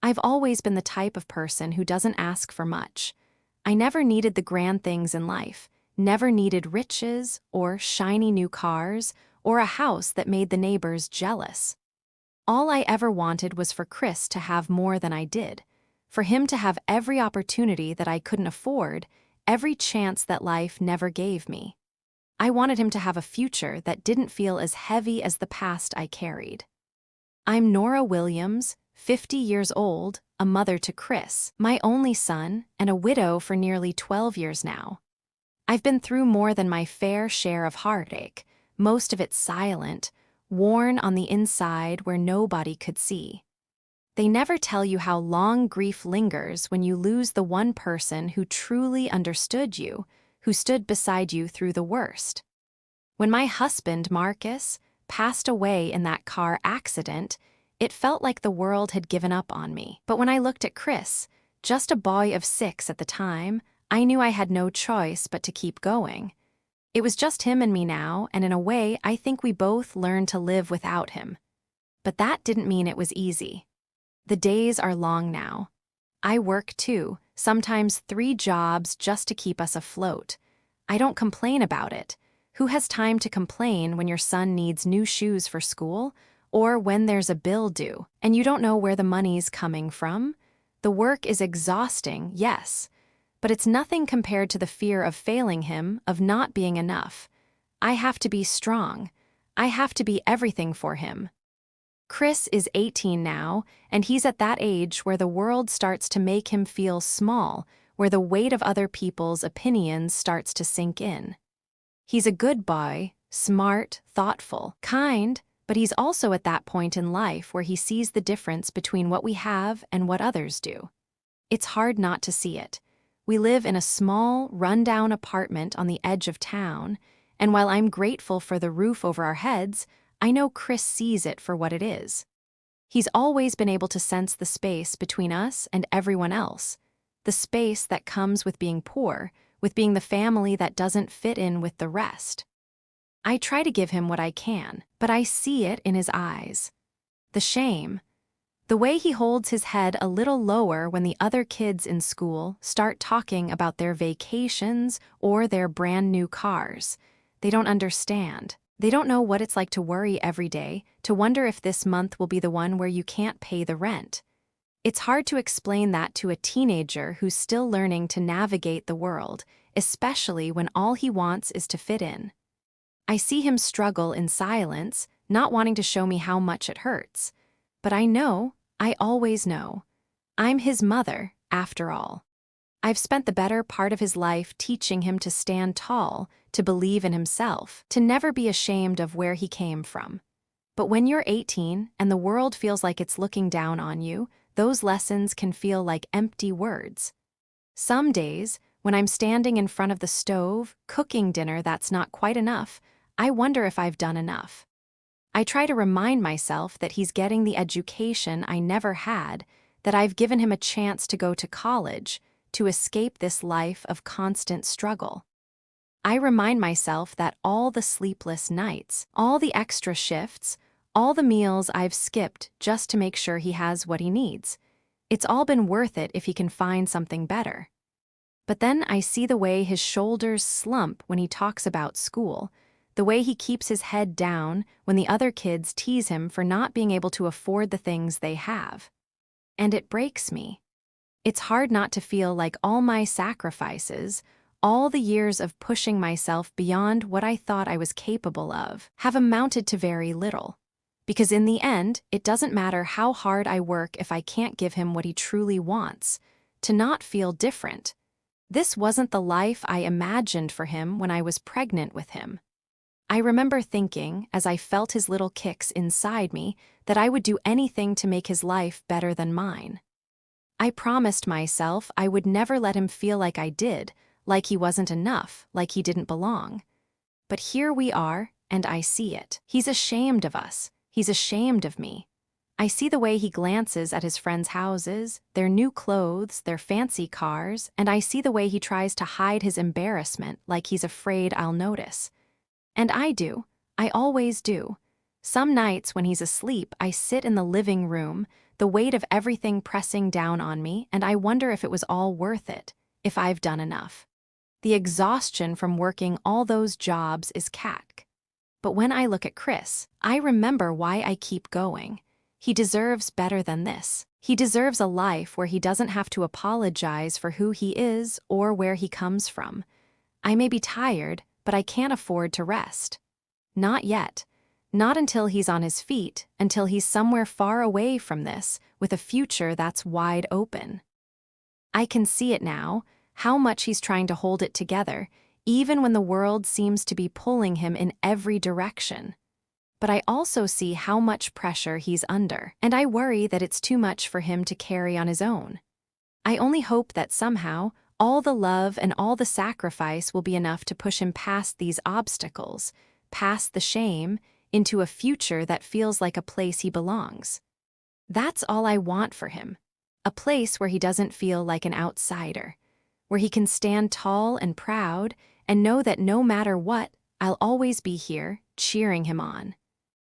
I've always been the type of person who doesn't ask for much. I never needed the grand things in life, never needed riches or shiny new cars or a house that made the neighbors jealous. All I ever wanted was for Chris to have more than I did, for him to have every opportunity that I couldn't afford, every chance that life never gave me. I wanted him to have a future that didn't feel as heavy as the past I carried. I'm Nora Williams, 50 years old, a mother to Chris, my only son, and a widow for nearly 12 years now. I've been through more than my fair share of heartache, most of it silent, worn on the inside where nobody could see. They never tell you how long grief lingers when you lose the one person who truly understood you, who stood beside you through the worst. When my husband, Marcus, passed away in that car accident, it felt like the world had given up on me. But when I looked at Chris, just a boy of 6 at the time, I knew I had no choice but to keep going. It was just him and me now, and in a way, I think we both learned to live without him. But that didn't mean it was easy. The days are long now. I work too, sometimes 3 jobs just to keep us afloat. I don't complain about it. Who has time to complain when your son needs new shoes for school, or when there's a bill due, and you don't know where the money's coming from? The work is exhausting, yes, but it's nothing compared to the fear of failing him, of not being enough. I have to be strong. I have to be everything for him. Chris is 18 now, and he's at that age where the world starts to make him feel small, where the weight of other people's opinions starts to sink in. He's a good boy, smart, thoughtful, kind, but he's also at that point in life where he sees the difference between what we have and what others do. It's hard not to see it. We live in a small, run-down apartment on the edge of town, and while I'm grateful for the roof over our heads, I know Chris sees it for what it is. He's always been able to sense the space between us and everyone else, the space that comes with being poor, with being the family that doesn't fit in with the rest. I try to give him what I can, but I see it in his eyes. The shame. The way he holds his head a little lower when the other kids in school start talking about their vacations or their brand new cars. They don't understand. They don't know what it's like to worry every day, to wonder if this month will be the one where you can't pay the rent. It's hard to explain that to a teenager who's still learning to navigate the world, especially when all he wants is to fit in. I see him struggle in silence, not wanting to show me how much it hurts. But I always know. I'm his mother, after all. I've spent the better part of his life teaching him to stand tall, to believe in himself, to never be ashamed of where he came from. But when you're 18 and the world feels like it's looking down on you, those lessons can feel like empty words. Some days, when I'm standing in front of the stove, cooking dinner that's not quite enough, I wonder if I've done enough. I try to remind myself that he's getting the education I never had, that I've given him a chance to go to college, to escape this life of constant struggle. I remind myself that all the sleepless nights, all the extra shifts, all the meals I've skipped just to make sure he has what he needs, it's all been worth it if he can find something better. But then I see the way his shoulders slump when he talks about school, the way he keeps his head down when the other kids tease him for not being able to afford the things they have. And it breaks me. It's hard not to feel like all my sacrifices, all the years of pushing myself beyond what I thought I was capable of, have amounted to very little. Because in the end, it doesn't matter how hard I work if I can't give him what he truly wants, to not feel different. This wasn't the life I imagined for him when I was pregnant with him. I remember thinking, as I felt his little kicks inside me, that I would do anything to make his life better than mine. I promised myself I would never let him feel like I did, like he wasn't enough, like he didn't belong. But here we are, and I see it. He's ashamed of us. He's ashamed of me. I see the way he glances at his friends' houses, their new clothes, their fancy cars, and I see the way he tries to hide his embarrassment like he's afraid I'll notice. And I do. I always do. Some nights when he's asleep, I sit in the living room, the weight of everything pressing down on me, and I wonder if it was all worth it, if I've done enough. The exhaustion from working all those jobs is catk. But when I look at Chris, I remember why I keep going. He deserves better than this. He deserves a life where he doesn't have to apologize for who he is or where he comes from. I may be tired, but I can't afford to rest. Not yet. Not until he's on his feet, until he's somewhere far away from this, with a future that's wide open. I can see it now, how much he's trying to hold it together, even when the world seems to be pulling him in every direction. But I also see how much pressure he's under, and I worry that it's too much for him to carry on his own. I only hope that somehow, all the love and all the sacrifice will be enough to push him past these obstacles, past the shame, into a future that feels like a place he belongs. That's all I want for him. A place where he doesn't feel like an outsider, where he can stand tall and proud and know that no matter what, I'll always be here, cheering him on.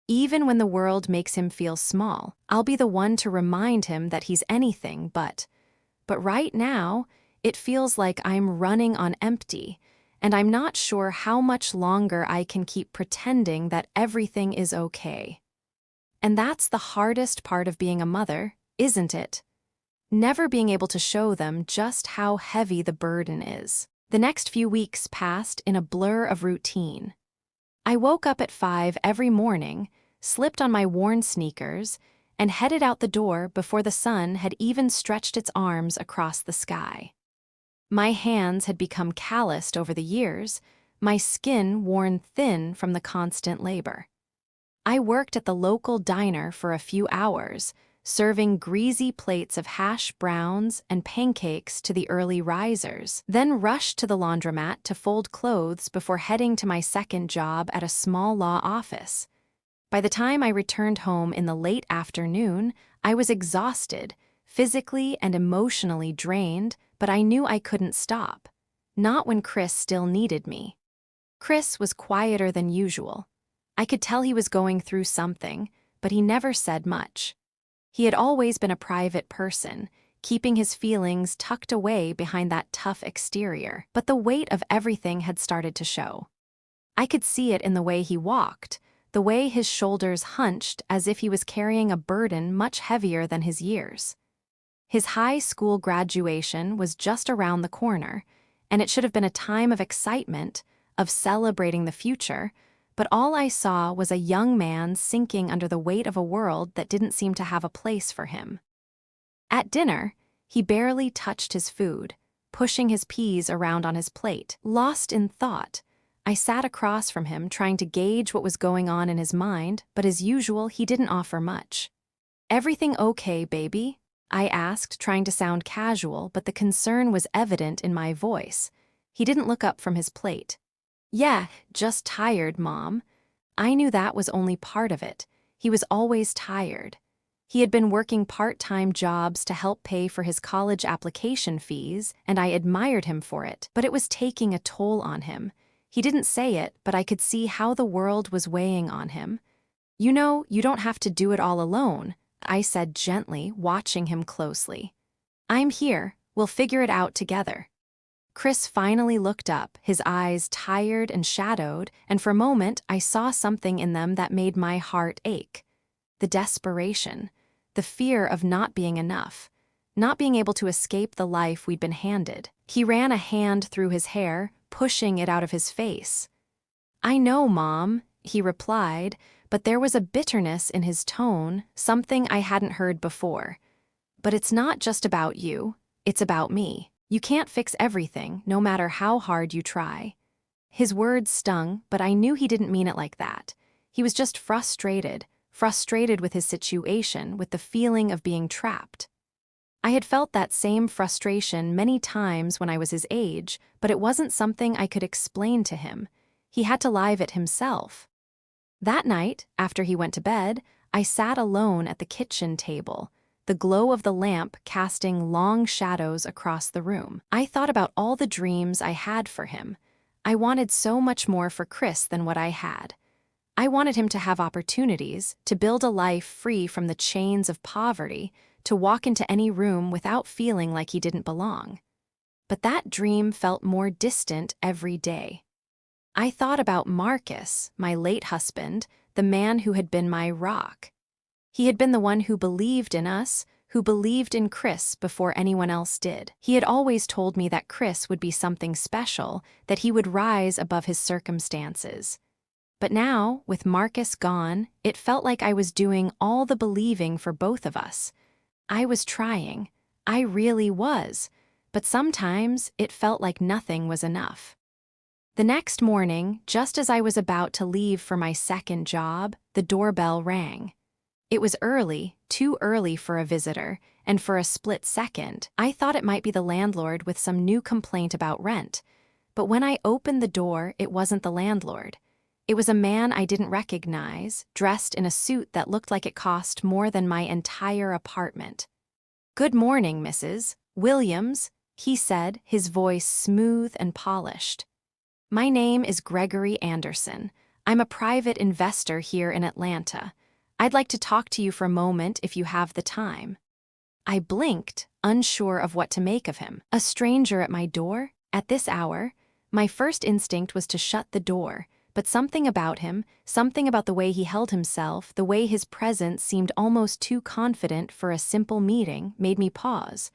Even when the world makes him feel small, I'll be the one to remind him that he's anything but. But right now, it feels like I'm running on empty, and I'm not sure how much longer I can keep pretending that everything is okay. And that's the hardest part of being a mother, isn't it? Never being able to show them just how heavy the burden is. The next few weeks passed in a blur of routine. I woke up at 5 every morning, slipped on my worn sneakers, and headed out the door before the sun had even stretched its arms across the sky. My hands had become calloused over the years, my skin worn thin from the constant labor. I worked at the local diner for a few hours, serving greasy plates of hash browns and pancakes to the early risers, then rushed to the laundromat to fold clothes before heading to my second job at a small law office. By the time I returned home in the late afternoon, I was exhausted, physically and emotionally drained, but I knew I couldn't stop. Not when Chris still needed me. Chris was quieter than usual. I could tell he was going through something, but he never said much. He had always been a private person, keeping his feelings tucked away behind that tough exterior, but the weight of everything had started to show. I could see it in the way he walked, the way his shoulders hunched as if he was carrying a burden much heavier than his years. His high school graduation was just around the corner, and it should have been a time of excitement, of celebrating the future, but all I saw was a young man sinking under the weight of a world that didn't seem to have a place for him. At dinner, he barely touched his food, pushing his peas around on his plate. Lost in thought, I sat across from him trying to gauge what was going on in his mind, but as usual, he didn't offer much. "Everything okay, baby?" I asked, trying to sound casual, but the concern was evident in my voice. He didn't look up from his plate. "Yeah, just tired, Mom." I knew that was only part of it. He was always tired. He had been working part-time jobs to help pay for his college application fees, and I admired him for it, but it was taking a toll on him. He didn't say it, but I could see how the world was weighing on him. "You know, you don't have to do it all alone," I said gently, watching him closely. "I'm here. We'll figure it out together." Chris finally looked up, his eyes tired and shadowed, and for a moment I saw something in them that made my heart ache. The desperation, the fear of not being enough, not being able to escape the life we'd been handed. He ran a hand through his hair, pushing it out of his face. "I know, Mom," he replied, but there was a bitterness in his tone, something I hadn't heard before. "But it's not just about you, it's about me. You can't fix everything, no matter how hard you try." His words stung, but I knew he didn't mean it like that. He was just frustrated with his situation, with the feeling of being trapped. I had felt that same frustration many times when I was his age, but it wasn't something I could explain to him. He had to live it himself. That night, after he went to bed, I sat alone at the kitchen table, the glow of the lamp casting long shadows across the room. I thought about all the dreams I had for him. I wanted so much more for Chris than what I had. I wanted him to have opportunities, to build a life free from the chains of poverty, to walk into any room without feeling like he didn't belong. But that dream felt more distant every day. I thought about Marcus, my late husband, the man who had been my rock. He had been the one who believed in us, who believed in Chris before anyone else did. He had always told me that Chris would be something special, that he would rise above his circumstances. But now, with Marcus gone, it felt like I was doing all the believing for both of us. I was trying. I really was. But sometimes it felt like nothing was enough. The next morning, just as I was about to leave for my second job, the doorbell rang. It was early, too early for a visitor, and for a split second, I thought it might be the landlord with some new complaint about rent. But when I opened the door, it wasn't the landlord. It was a man I didn't recognize, dressed in a suit that looked like it cost more than my entire apartment. "Good morning, Mrs. Williams," he said, his voice smooth and polished. "My name is Gregory Anderson. I'm a private investor here in Atlanta. I'd like to talk to you for a moment if you have the time." I blinked, unsure of what to make of him. A stranger at my door? At this hour? My first instinct was to shut the door, but something about him, something about the way he held himself, the way his presence seemed almost too confident for a simple meeting, made me pause.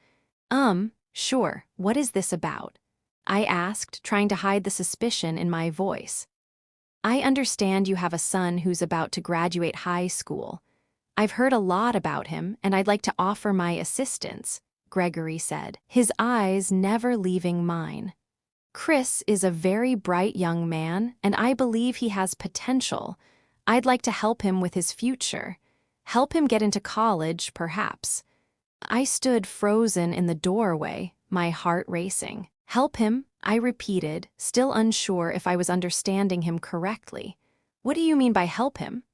Sure, what is this about?" I asked, trying to hide the suspicion in my voice. "I understand you have a son who's about to graduate high school. I've heard a lot about him, and I'd like to offer my assistance," Gregory said, his eyes never leaving mine. "Chris is a very bright young man, and I believe he has potential. I'd like to help him with his future. Help him get into college, perhaps." I stood frozen in the doorway, my heart racing. "Help him?" I repeated, still unsure if I was understanding him correctly. "What do you mean by help him?"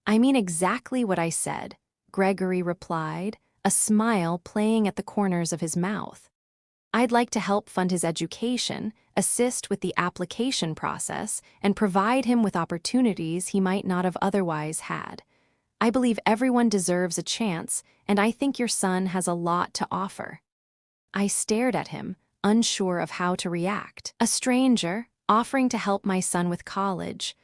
"I mean exactly what I said," Gregory replied, a smile playing at the corners of his mouth. "I'd like to help fund his education, assist with the application process, and provide him with opportunities he might not have otherwise had. I believe everyone deserves a chance, and I think your son has a lot to offer." I stared at him, unsure of how to react. A stranger, offering to help my son with college.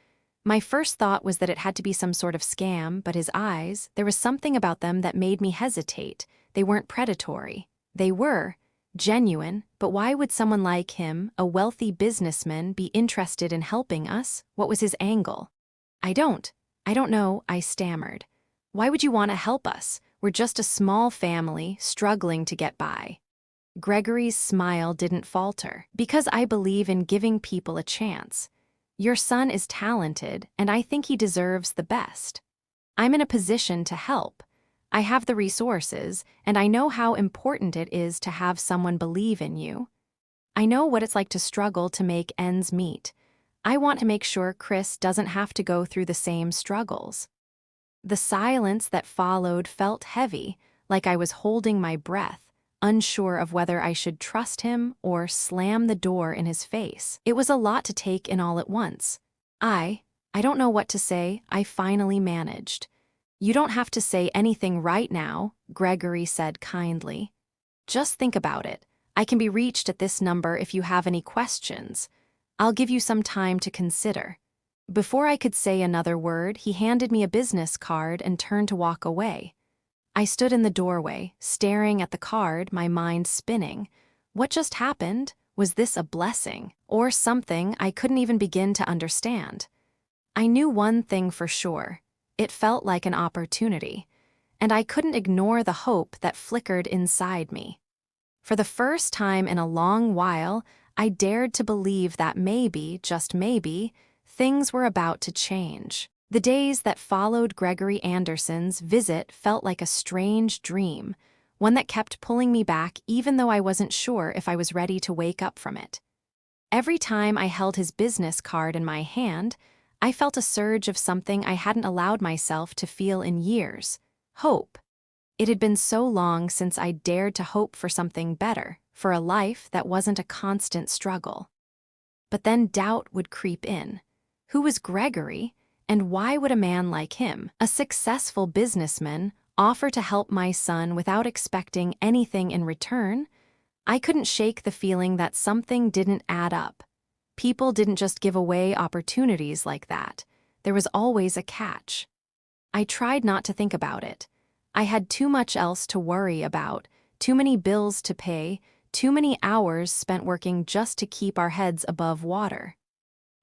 My first thought was that it had to be some sort of scam, but his eyes, there was something about them that made me hesitate. They weren't predatory. They were genuine, but why would someone like him, a wealthy businessman, be interested in helping us? What was his angle? I don't know," I stammered. "Why would you want to help us? We're just a small family, struggling to get by." Gregory's smile didn't falter. "Because I believe in giving people a chance. Your son is talented, and I think he deserves the best. I'm in a position to help. I have the resources, and I know how important it is to have someone believe in you. I know what it's like to struggle to make ends meet. I want to make sure Chris doesn't have to go through the same struggles." The silence that followed felt heavy, like I was holding my breath, unsure of whether I should trust him or slam the door in his face. It was a lot to take in all at once. I don't know what to say," I finally managed. "You don't have to say anything right now," Gregory said kindly. "Just think about it. I can be reached at this number if you have any questions. I'll give you some time to consider." Before I could say another word, he handed me a business card and turned to walk away. I stood in the doorway, staring at the card, my mind spinning. What just happened? Was this a blessing? Or something I couldn't even begin to understand? I knew one thing for sure. It felt like an opportunity, and I couldn't ignore the hope that flickered inside me. For the first time in a long while, I dared to believe that maybe, just maybe, things were about to change. The days that followed Gregory Anderson's visit felt like a strange dream, one that kept pulling me back even though I wasn't sure if I was ready to wake up from it. Every time I held his business card in my hand, I felt a surge of something I hadn't allowed myself to feel in years: hope. It had been so long since I dared to hope for something better, for a life that wasn't a constant struggle. But then doubt would creep in. Who was Gregory? And why would a man like him, a successful businessman, offer to help my son without expecting anything in return? I couldn't shake the feeling that something didn't add up. People didn't just give away opportunities like that. There was always a catch. I tried not to think about it. I had too much else to worry about, too many bills to pay, too many hours spent working just to keep our heads above water.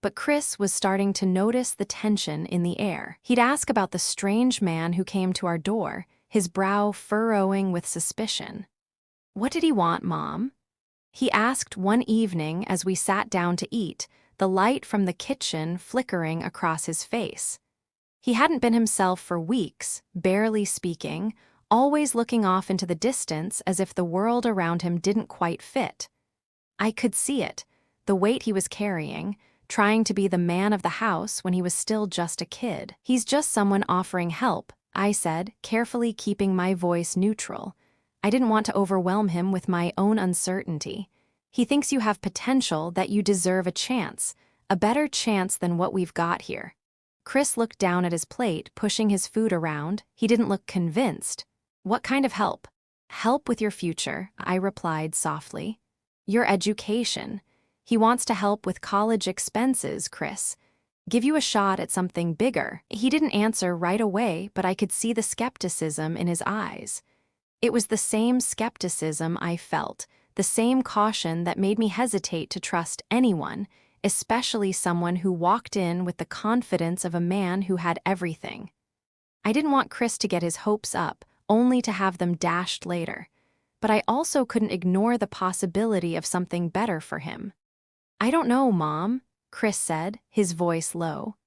But Chris was starting to notice the tension in the air. He'd ask about the strange man who came to our door, his brow furrowing with suspicion. "What did he want, Mom?" He asked one evening as we sat down to eat, the light from the kitchen flickering across his face. He hadn't been himself for weeks, barely speaking, always looking off into the distance as if the world around him didn't quite fit. I could see it, the weight he was carrying, trying to be the man of the house when he was still just a kid. "He's just someone offering help," I said, carefully keeping my voice neutral. I didn't want to overwhelm him with my own uncertainty. "He thinks you have potential, that you deserve a chance, a better chance than what we've got here." Chris looked down at his plate, pushing his food around. He didn't look convinced. "What kind of help?" "Help with your future," I replied softly. "Your education. He wants to help with college expenses, Chris. Give you a shot at something bigger." He didn't answer right away, but I could see the skepticism in his eyes. It was the same skepticism I felt, the same caution that made me hesitate to trust anyone, especially someone who walked in with the confidence of a man who had everything. I didn't want Chris to get his hopes up, only to have them dashed later. But I also couldn't ignore the possibility of something better for him. "I don't know, Mom," Chris said, his voice low.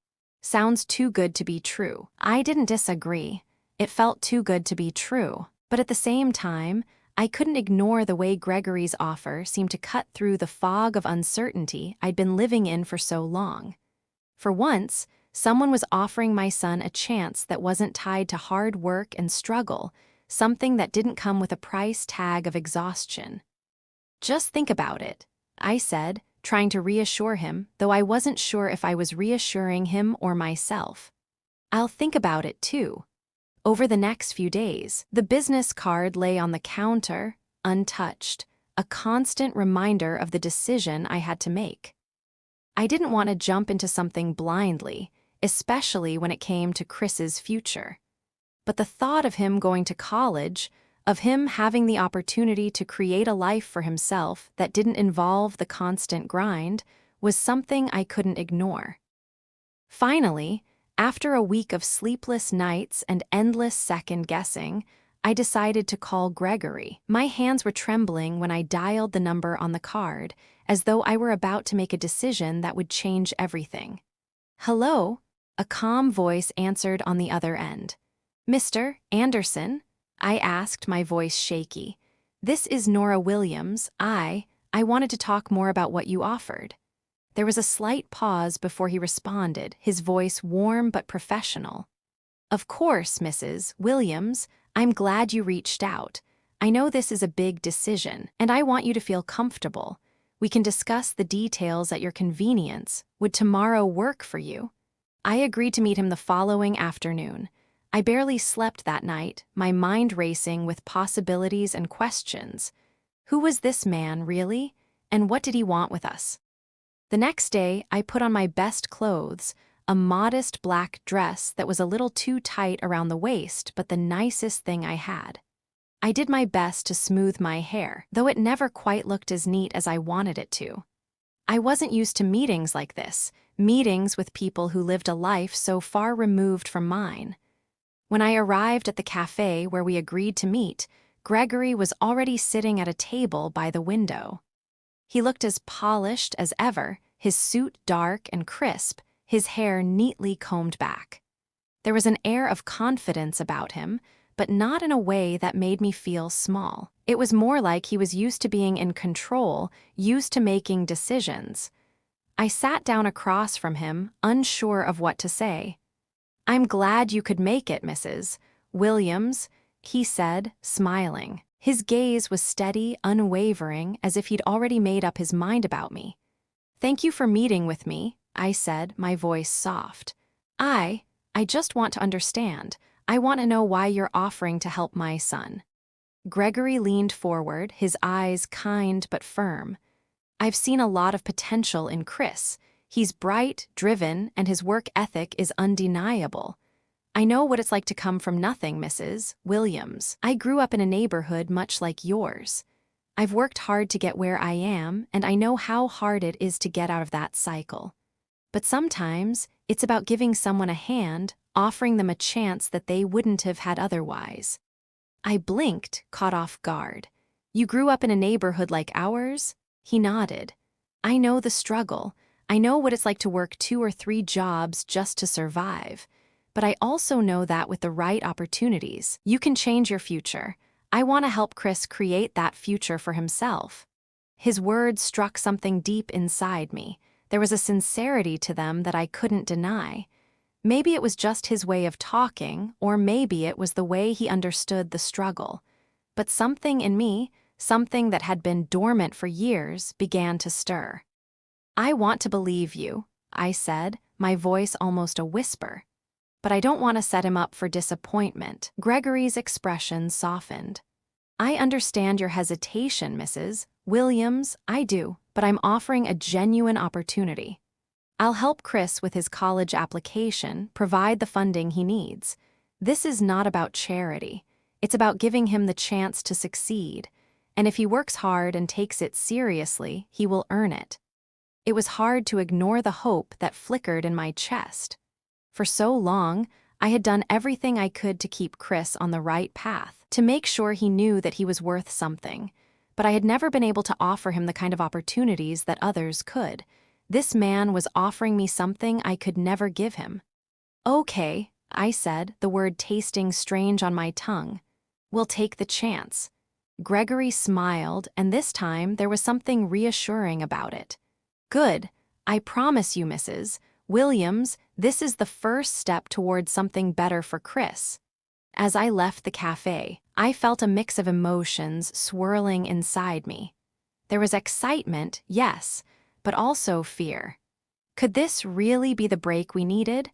"Sounds too good to be true." I didn't disagree. It felt too good to be true. But at the same time, I couldn't ignore the way Gregory's offer seemed to cut through the fog of uncertainty I'd been living in for so long. For once, someone was offering my son a chance that wasn't tied to hard work and struggle, something that didn't come with a price tag of exhaustion. "Just think about it," I said, trying to reassure him, though I wasn't sure if I was reassuring him or myself. "I'll think about it too." Over the next few days, the business card lay on the counter, untouched, a constant reminder of the decision I had to make. I didn't want to jump into something blindly, especially when it came to Chris's future. But the thought of him going to college, of him having the opportunity to create a life for himself that didn't involve the constant grind, was something I couldn't ignore. Finally, after a week of sleepless nights and endless second-guessing, I decided to call Gregory. My hands were trembling when I dialed the number on the card, as though I were about to make a decision that would change everything. "Hello?" A calm voice answered on the other end. "Mr. Anderson?" I asked, my voice shaky. "This is Nora Williams. I wanted to talk more about what you offered." There was a slight pause before he responded, his voice warm but professional. "Of course, Mrs. Williams. I'm glad you reached out. I know this is a big decision, and I want you to feel comfortable. We can discuss the details at your convenience. Would tomorrow work for you?" I agreed to meet him the following afternoon. I barely slept that night, my mind racing with possibilities and questions. Who was this man, really? And what did he want with us? The next day, I put on my best clothes, a modest black dress that was a little too tight around the waist, but the nicest thing I had. I did my best to smooth my hair, though it never quite looked as neat as I wanted it to. I wasn't used to meetings like this, meetings with people who lived a life so far removed from mine. When I arrived at the cafe where we agreed to meet, Gregory was already sitting at a table by the window. He looked as polished as ever, his suit dark and crisp, his hair neatly combed back. There was an air of confidence about him, but not in a way that made me feel small. It was more like he was used to being in control, used to making decisions. I sat down across from him, unsure of what to say. "I'm glad you could make it, Mrs. Williams," he said, smiling. His gaze was steady, unwavering, as if he'd already made up his mind about me. "Thank you for meeting with me," I said, my voice soft. I, I just want to understand. I want to know why you're offering to help my son. Gregory leaned forward, his eyes kind but firm. I've seen a lot of potential in Chris. He's bright, driven, and his work ethic is undeniable. I know what it's like to come from nothing, Mrs. Williams. I grew up in a neighborhood much like yours. I've worked hard to get where I am, and I know how hard it is to get out of that cycle. But sometimes, it's about giving someone a hand, offering them a chance that they wouldn't have had otherwise. I blinked, caught off guard. You grew up in a neighborhood like ours? He nodded. I know the struggle. I know what it's like to work 2 or 3 jobs just to survive. But I also know that with the right opportunities, you can change your future. I want to help Chris create that future for himself. His words struck something deep inside me. There was a sincerity to them that I couldn't deny. Maybe it was just his way of talking, or maybe it was the way he understood the struggle. But something in me, something that had been dormant for years, began to stir. I want to believe you, I said, my voice almost a whisper. But I don't want to set him up for disappointment. Gregory's expression softened. I understand your hesitation, Mrs. Williams, I do, but I'm offering a genuine opportunity. I'll help Chris with his college application, provide the funding he needs. This is not about charity. It's about giving him the chance to succeed. And if he works hard and takes it seriously, he will earn it. It was hard to ignore the hope that flickered in my chest. For so long, I had done everything I could to keep Chris on the right path, to make sure he knew that he was worth something. But I had never been able to offer him the kind of opportunities that others could. This man was offering me something I could never give him. Okay, I said, the word tasting strange on my tongue. We'll take the chance. Gregory smiled, and this time there was something reassuring about it. Good. I promise you, Mrs. Williams, this is the first step towards something better for Chris. As I left the cafe, I felt a mix of emotions swirling inside me. There was excitement, yes, but also fear. Could this really be the break we needed?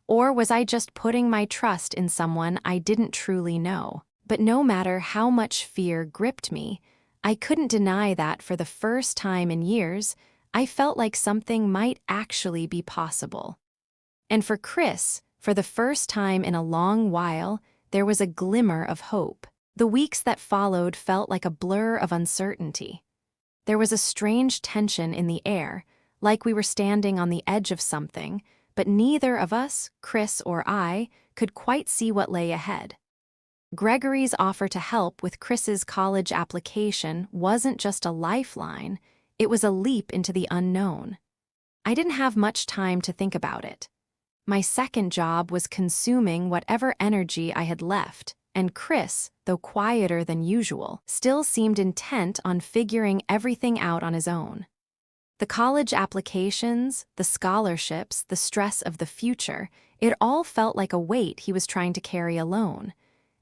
Or was I just putting my trust in someone I didn't truly know? But no matter how much fear gripped me, I couldn't deny that for the first time in years, I felt like something might actually be possible. And for Chris, for the first time in a long while, there was a glimmer of hope. The weeks that followed felt like a blur of uncertainty. There was a strange tension in the air, like we were standing on the edge of something, but neither of us, Chris or I, could quite see what lay ahead. Gregory's offer to help with Chris's college application wasn't just a lifeline, it was a leap into the unknown. I didn't have much time to think about it. My second job was consuming whatever energy I had left, and Chris, though quieter than usual, still seemed intent on figuring everything out on his own. The college applications, the scholarships, the stress of the future, it all felt like a weight he was trying to carry alone.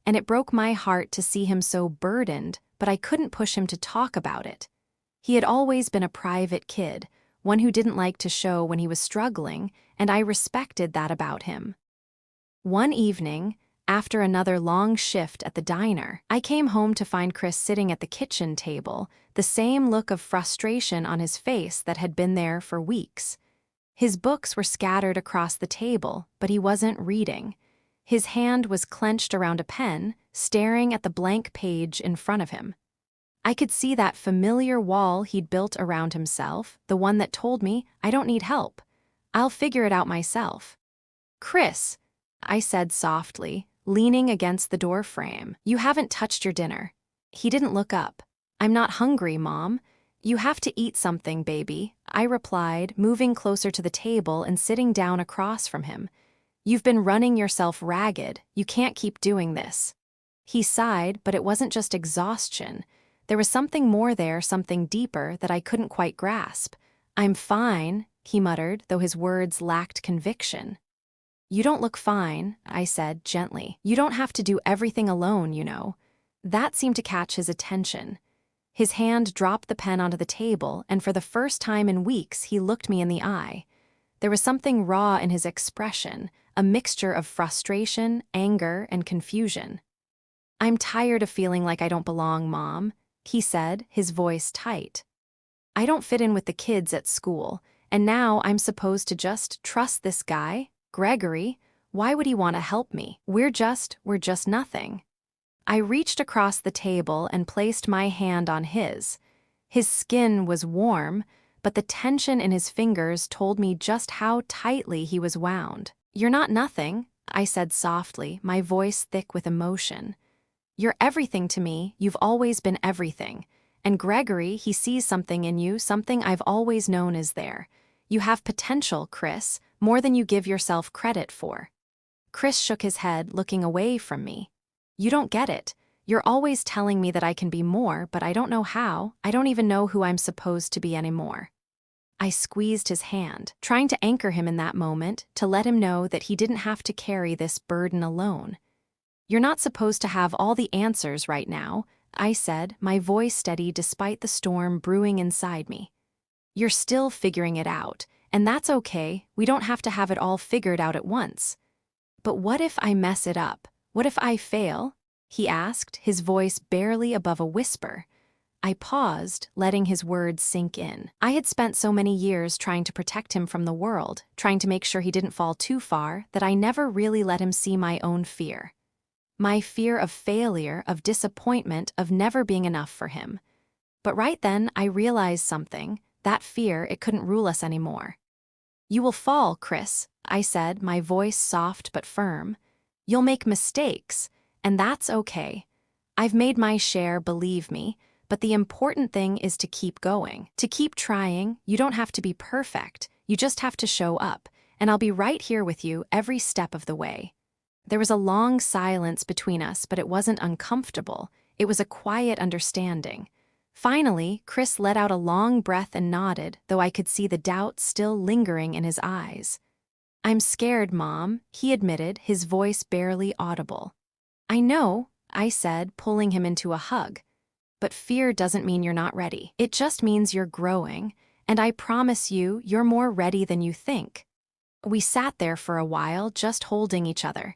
And it broke my heart to see him so burdened, but I couldn't push him to talk about it. He had always been a private kid, one who didn't like to show when he was struggling, and I respected that about him. One evening, after another long shift at the diner, I came home to find Chris sitting at the kitchen table, the same look of frustration on his face that had been there for weeks. His books were scattered across the table, but he wasn't reading. His hand was clenched around a pen, staring at the blank page in front of him. I could see that familiar wall he'd built around himself, the one that told me, I don't need help. I'll figure it out myself. Chris, I said softly, leaning against the door frame, you haven't touched your dinner. He didn't look up. I'm not hungry, Mom. You have to eat something, baby, I replied, moving closer to the table and sitting down across from him. You've been running yourself ragged. You can't keep doing this. He sighed, but it wasn't just exhaustion. There was something more there, something deeper that I couldn't quite grasp. I'm fine, he muttered, though his words lacked conviction. You don't look fine, I said gently. You don't have to do everything alone, you know. That seemed to catch his attention. His hand dropped the pen onto the table, and for the first time in weeks, he looked me in the eye. There was something raw in his expression, a mixture of frustration, anger, and confusion. "I'm tired of feeling like I don't belong, Mom," he said, his voice tight. "I don't fit in with the kids at school, and now I'm supposed to just trust this guy, Gregory. Why would he want to help me? We're just nothing." I reached across the table and placed my hand on his. His skin was warm, but the tension in his fingers told me just how tightly he was wound. "You're not nothing," I said softly, my voice thick with emotion. "You're everything to me, you've always been everything. And Gregory, he sees something in you, something I've always known is there. You have potential, Chris, more than you give yourself credit for." Chris shook his head, looking away from me. "You don't get it. You're always telling me that I can be more, but I don't know how. I don't even know who I'm supposed to be anymore." I squeezed his hand, trying to anchor him in that moment, to let him know that he didn't have to carry this burden alone. "You're not supposed to have all the answers right now," I said, my voice steady despite the storm brewing inside me. "You're still figuring it out, and that's okay. We don't have to have it all figured out at once." "But what if I mess it up? What if I fail?" he asked, his voice barely above a whisper. I paused, letting his words sink in. I had spent so many years trying to protect him from the world, trying to make sure he didn't fall too far, that I never really let him see my own fear. My fear of failure, of disappointment, of never being enough for him. But right then, I realized something. That fear, it couldn't rule us anymore. "You will fall, Chris," I said, my voice soft but firm. "You'll make mistakes, and that's okay. I've made my share, believe me, but the important thing is to keep going. To keep trying. You don't have to be perfect. You just have to show up, and I'll be right here with you every step of the way." There was a long silence between us, but it wasn't uncomfortable. It was a quiet understanding. Finally, Chris let out a long breath and nodded, though I could see the doubt still lingering in his eyes. "I'm scared, Mom," he admitted, his voice barely audible. "I know," I said, pulling him into a hug. "But fear doesn't mean you're not ready. It just means you're growing, and I promise you, you're more ready than you think." We sat there for a while, just holding each other.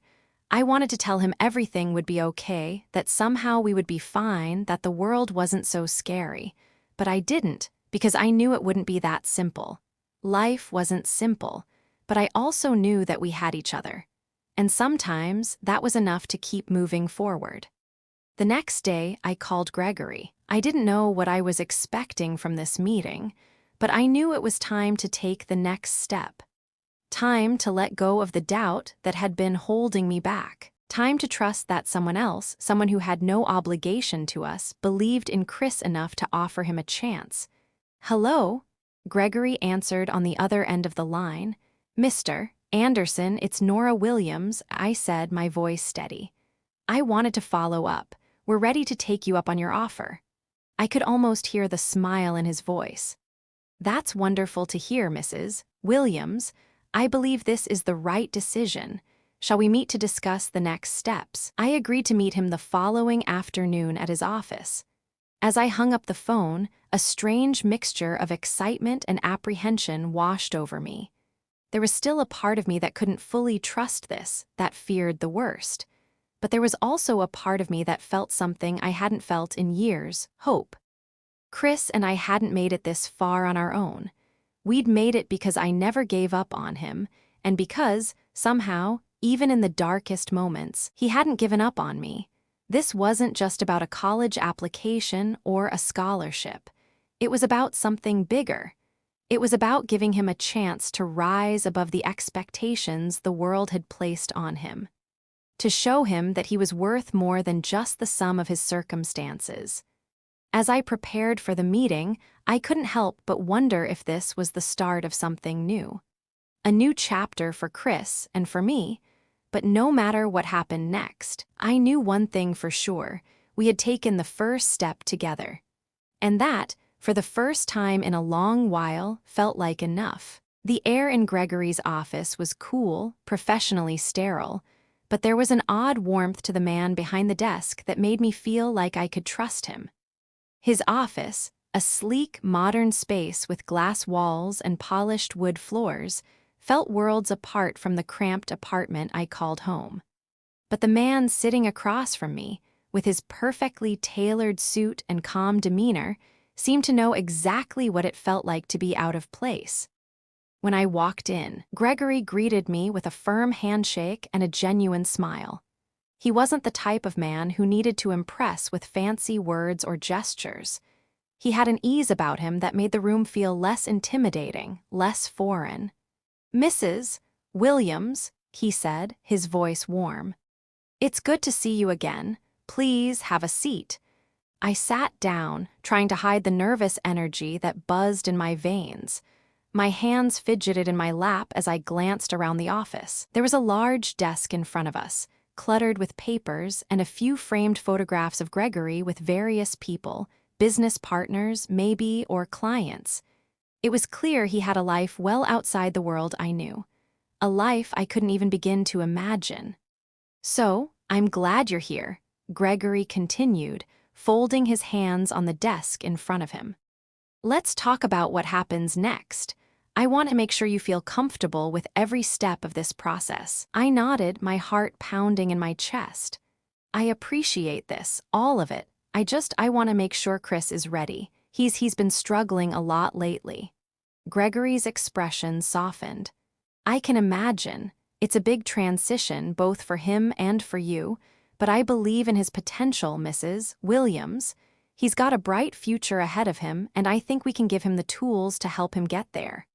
I wanted to tell him everything would be okay, that somehow we would be fine, that the world wasn't so scary. But I didn't, because I knew it wouldn't be that simple. Life wasn't simple, but I also knew that we had each other. And sometimes that was enough to keep moving forward. The next day, I called Gregory. I didn't know what I was expecting from this meeting, but I knew it was time to take the next step. Time to let go of the doubt that had been holding me back. Time to trust that someone else, someone who had no obligation to us, believed in Chris enough to offer him a chance. "Hello?" Gregory answered on the other end of the line. "Mr. Anderson, it's Nora Williams," I said, my voice steady. "I wanted to follow up. We're ready to take you up on your offer." I could almost hear the smile in his voice. "That's wonderful to hear, Mrs. Williams. I believe this is the right decision. Shall we meet to discuss the next steps?" I agreed to meet him the following afternoon at his office. As I hung up the phone, a strange mixture of excitement and apprehension washed over me. There was still a part of me that couldn't fully trust this, that feared the worst. But there was also a part of me that felt something I hadn't felt in years: hope. Chris and I hadn't made it this far on our own. We'd made it because I never gave up on him, and because, somehow, even in the darkest moments, he hadn't given up on me. This wasn't just about a college application or a scholarship. It was about something bigger. It was about giving him a chance to rise above the expectations the world had placed on him. To show him that he was worth more than just the sum of his circumstances. As I prepared for the meeting, I couldn't help but wonder if this was the start of something new. A new chapter for Chris and for me. But no matter what happened next, I knew one thing for sure: we had taken the first step together. And that, for the first time in a long while, felt like enough. The air in Gregory's office was cool, professionally sterile, but there was an odd warmth to the man behind the desk that made me feel like I could trust him. His office, a sleek, modern space with glass walls and polished wood floors, felt worlds apart from the cramped apartment I called home. But the man sitting across from me, with his perfectly tailored suit and calm demeanor, seemed to know exactly what it felt like to be out of place. When I walked in, Gregory greeted me with a firm handshake and a genuine smile. He wasn't the type of man who needed to impress with fancy words or gestures. He had an ease about him that made the room feel less intimidating, less foreign. "Mrs. Williams," he said, his voice warm. "It's good to see you again. Please have a seat." I sat down, trying to hide the nervous energy that buzzed in my veins. My hands fidgeted in my lap as I glanced around the office. There was a large desk in front of us, cluttered with papers and a few framed photographs of Gregory with various people, business partners, maybe, or clients. It was clear he had a life well outside the world I knew, a life I couldn't even begin to imagine. "So, I'm glad you're here," Gregory continued, folding his hands on the desk in front of him. "Let's talk about what happens next. I want to make sure you feel comfortable with every step of this process." I nodded, my heart pounding in my chest. "I appreciate this, all of it. I want to make sure Chris is ready. He's been struggling a lot lately." Gregory's expression softened. "I can imagine. It's a big transition, both for him and for you, but I believe in his potential, Mrs. Williams. He's got a bright future ahead of him, and I think we can give him the tools to help him get there."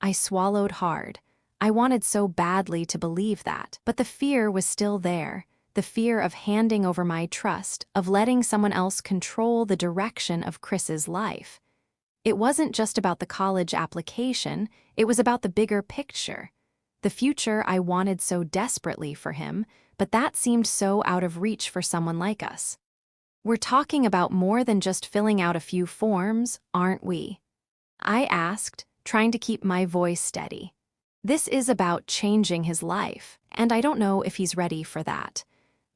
I swallowed hard. I wanted so badly to believe that, but the fear was still there, the fear of handing over my trust, of letting someone else control the direction of Chris's life. It wasn't just about the college application, it was about the bigger picture. The future I wanted so desperately for him, but that seemed so out of reach for someone like us. "We're talking about more than just filling out a few forms, aren't we?" I asked, trying to keep my voice steady. "This is about changing his life, and I don't know if he's ready for that."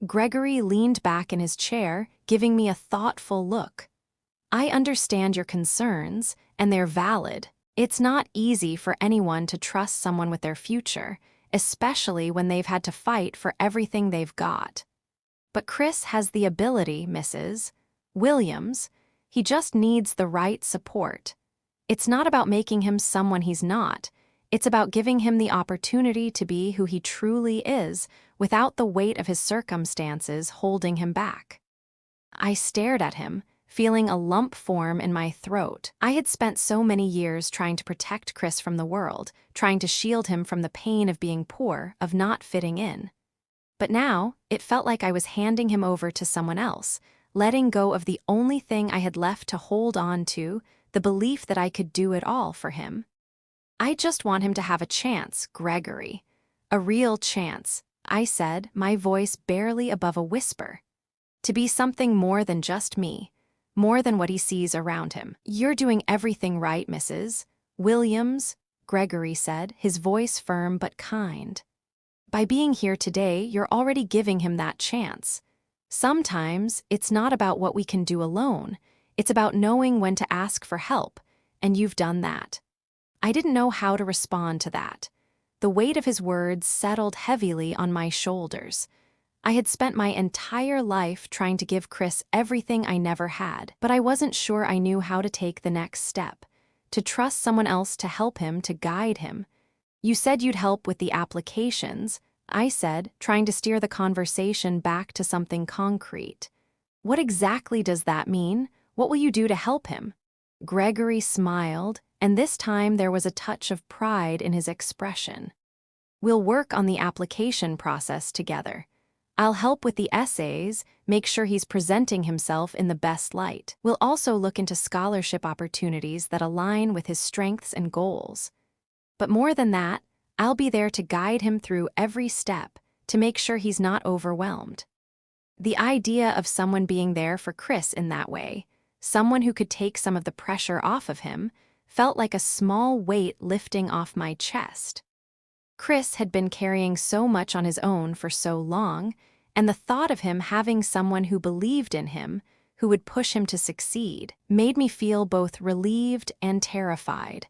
Gregory leaned back in his chair, giving me a thoughtful look. "I understand your concerns, and they're valid. It's not easy for anyone to trust someone with their future, especially when they've had to fight for everything they've got. But Chris has the ability, Mrs. Williams. He just needs the right support. It's not about making him someone he's not. It's about giving him the opportunity to be who he truly is without the weight of his circumstances holding him back." I stared at him, feeling a lump form in my throat. I had spent so many years trying to protect Chris from the world, trying to shield him from the pain of being poor, of not fitting in. But now, it felt like I was handing him over to someone else, letting go of the only thing I had left to hold on to, the belief that I could do it all for him. "I just want him to have a chance, Gregory. A real chance," I said, my voice barely above a whisper. "To be something more than just me, more than what he sees around him." "You're doing everything right, Mrs. Williams," Gregory said, his voice firm but kind. "By being here today, you're already giving him that chance. Sometimes, it's not about what we can do alone. It's about knowing when to ask for help, and you've done that." I didn't know how to respond to that. The weight of his words settled heavily on my shoulders. I had spent my entire life trying to give Chris everything I never had, but I wasn't sure I knew how to take the next step, to trust someone else to help him, to guide him. "You said you'd help with the applications," I said, trying to steer the conversation back to something concrete. "What exactly does that mean? What will you do to help him?" Gregory smiled, and this time there was a touch of pride in his expression. "We'll work on the application process together. I'll help with the essays, make sure he's presenting himself in the best light. We'll also look into scholarship opportunities that align with his strengths and goals. But more than that, I'll be there to guide him through every step, to make sure he's not overwhelmed." The idea of someone being there for Chris in that way, someone who could take some of the pressure off of him, felt like a small weight lifting off my chest. Chris had been carrying so much on his own for so long, and the thought of him having someone who believed in him, who would push him to succeed, made me feel both relieved and terrified.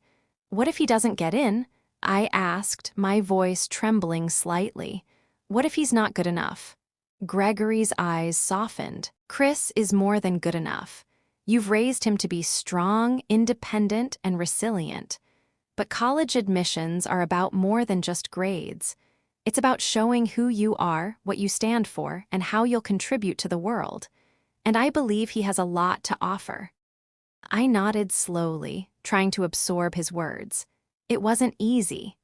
What if he doesn't get in? I asked, my voice trembling slightly. What if he's not good enough? Gregory's eyes softened. Chris is more than good enough. You've raised him to be strong, independent, and resilient. But college admissions are about more than just grades. It's about showing who you are, what you stand for, and how you'll contribute to the world. And I believe he has a lot to offer. I nodded slowly, trying to absorb his words. It wasn't easy.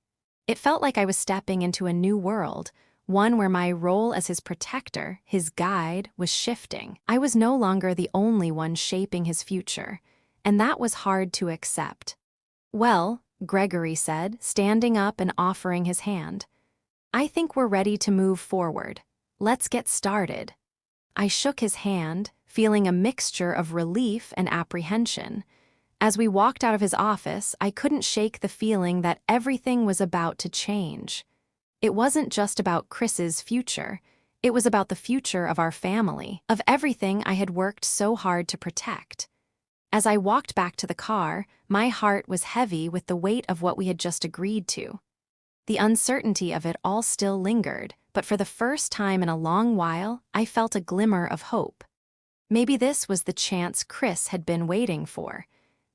It felt like I was stepping into a new world, one where my role as his protector, his guide, was shifting. I was no longer the only one shaping his future, and that was hard to accept. Well, Gregory said, standing up and offering his hand. I think we're ready to move forward. Let's get started. I shook his hand, feeling a mixture of relief and apprehension. As we walked out of his office, I couldn't shake the feeling that everything was about to change. It wasn't just about Chris's future. It was about the future of our family, of everything I had worked so hard to protect. As I walked back to the car, my heart was heavy with the weight of what we had just agreed to. The uncertainty of it all still lingered, but for the first time in a long while, I felt a glimmer of hope. Maybe this was the chance Chris had been waiting for.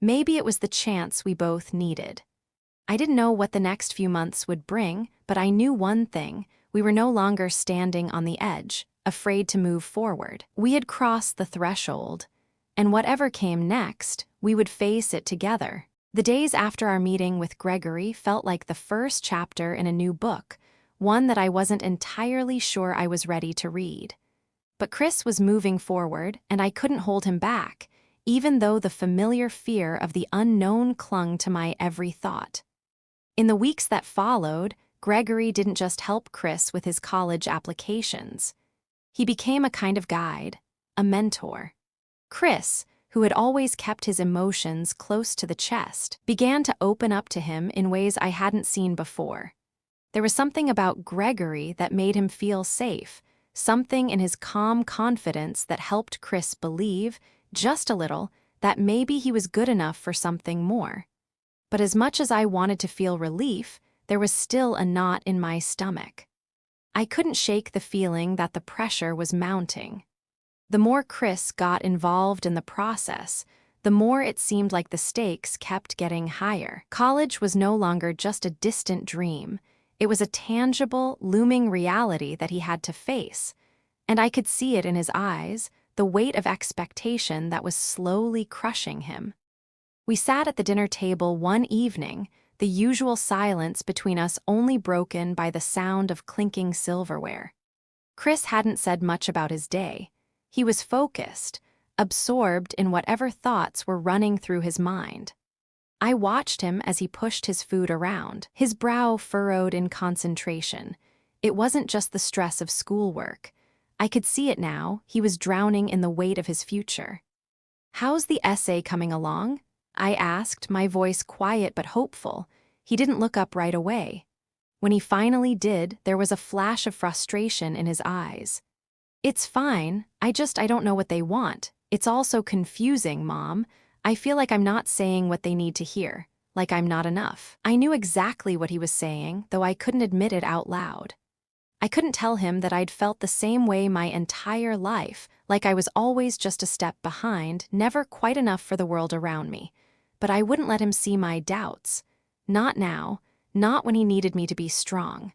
Maybe it was the chance we both needed. I didn't know what the next few months would bring, but I knew one thing: we were no longer standing on the edge, afraid to move forward. We had crossed the threshold, and whatever came next, we would face it together. The days after our meeting with Gregory felt like the first chapter in a new book, one that I wasn't entirely sure I was ready to read. But Chris was moving forward, and I couldn't hold him back, even though the familiar fear of the unknown clung to my every thought. In the weeks that followed, Gregory didn't just help Chris with his college applications. He became a kind of guide, a mentor. Chris, who had always kept his emotions close to the chest, began to open up to him in ways I hadn't seen before. There was something about Gregory that made him feel safe, something in his calm confidence that helped Chris believe, just a little, that maybe he was good enough for something more. But as much as I wanted to feel relief, there was still a knot in my stomach. I couldn't shake the feeling that the pressure was mounting. The more Chris got involved in the process, the more it seemed like the stakes kept getting higher. College was no longer just a distant dream. It was a tangible, looming reality that he had to face. And I could see it in his eyes, the weight of expectation that was slowly crushing him. We sat at the dinner table one evening, the usual silence between us only broken by the sound of clinking silverware. Chris hadn't said much about his day. He was focused, absorbed in whatever thoughts were running through his mind. I watched him as he pushed his food around, his brow furrowed in concentration. It wasn't just the stress of schoolwork. I could see it now. He was drowning in the weight of his future. "How's the essay coming along?" I asked, my voice quiet but hopeful. He didn't look up right away. When he finally did, there was a flash of frustration in his eyes. "It's fine. I don't know what they want. It's all so confusing, Mom. I feel like I'm not saying what they need to hear, like I'm not enough." I knew exactly what he was saying, though I couldn't admit it out loud. I couldn't tell him that I'd felt the same way my entire life, like I was always just a step behind, never quite enough for the world around me. But I wouldn't let him see my doubts. Not now, not when he needed me to be strong.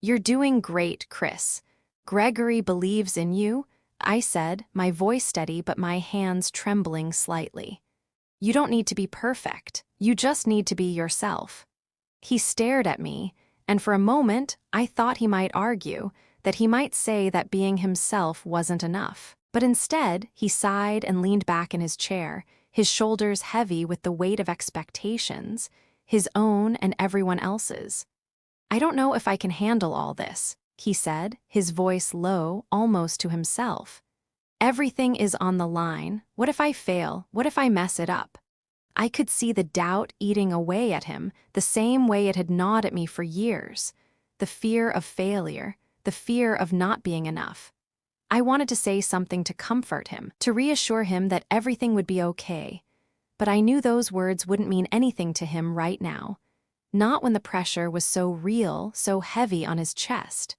"You're doing great, Chris. Gregory believes in you," I said, my voice steady but my hands trembling slightly. "You don't need to be perfect. You just need to be yourself." He stared at me, and for a moment, I thought he might argue, that he might say that being himself wasn't enough. But instead, he sighed and leaned back in his chair, his shoulders heavy with the weight of expectations, his own and everyone else's. "I don't know if I can handle all this," he said, his voice low, almost to himself. "Everything is on the line. What if I fail? What if I mess it up?" I could see the doubt eating away at him, the same way it had gnawed at me for years. The fear of failure, the fear of not being enough. I wanted to say something to comfort him, to reassure him that everything would be okay. But I knew those words wouldn't mean anything to him right now. not when the pressure was so real, so heavy on his chest.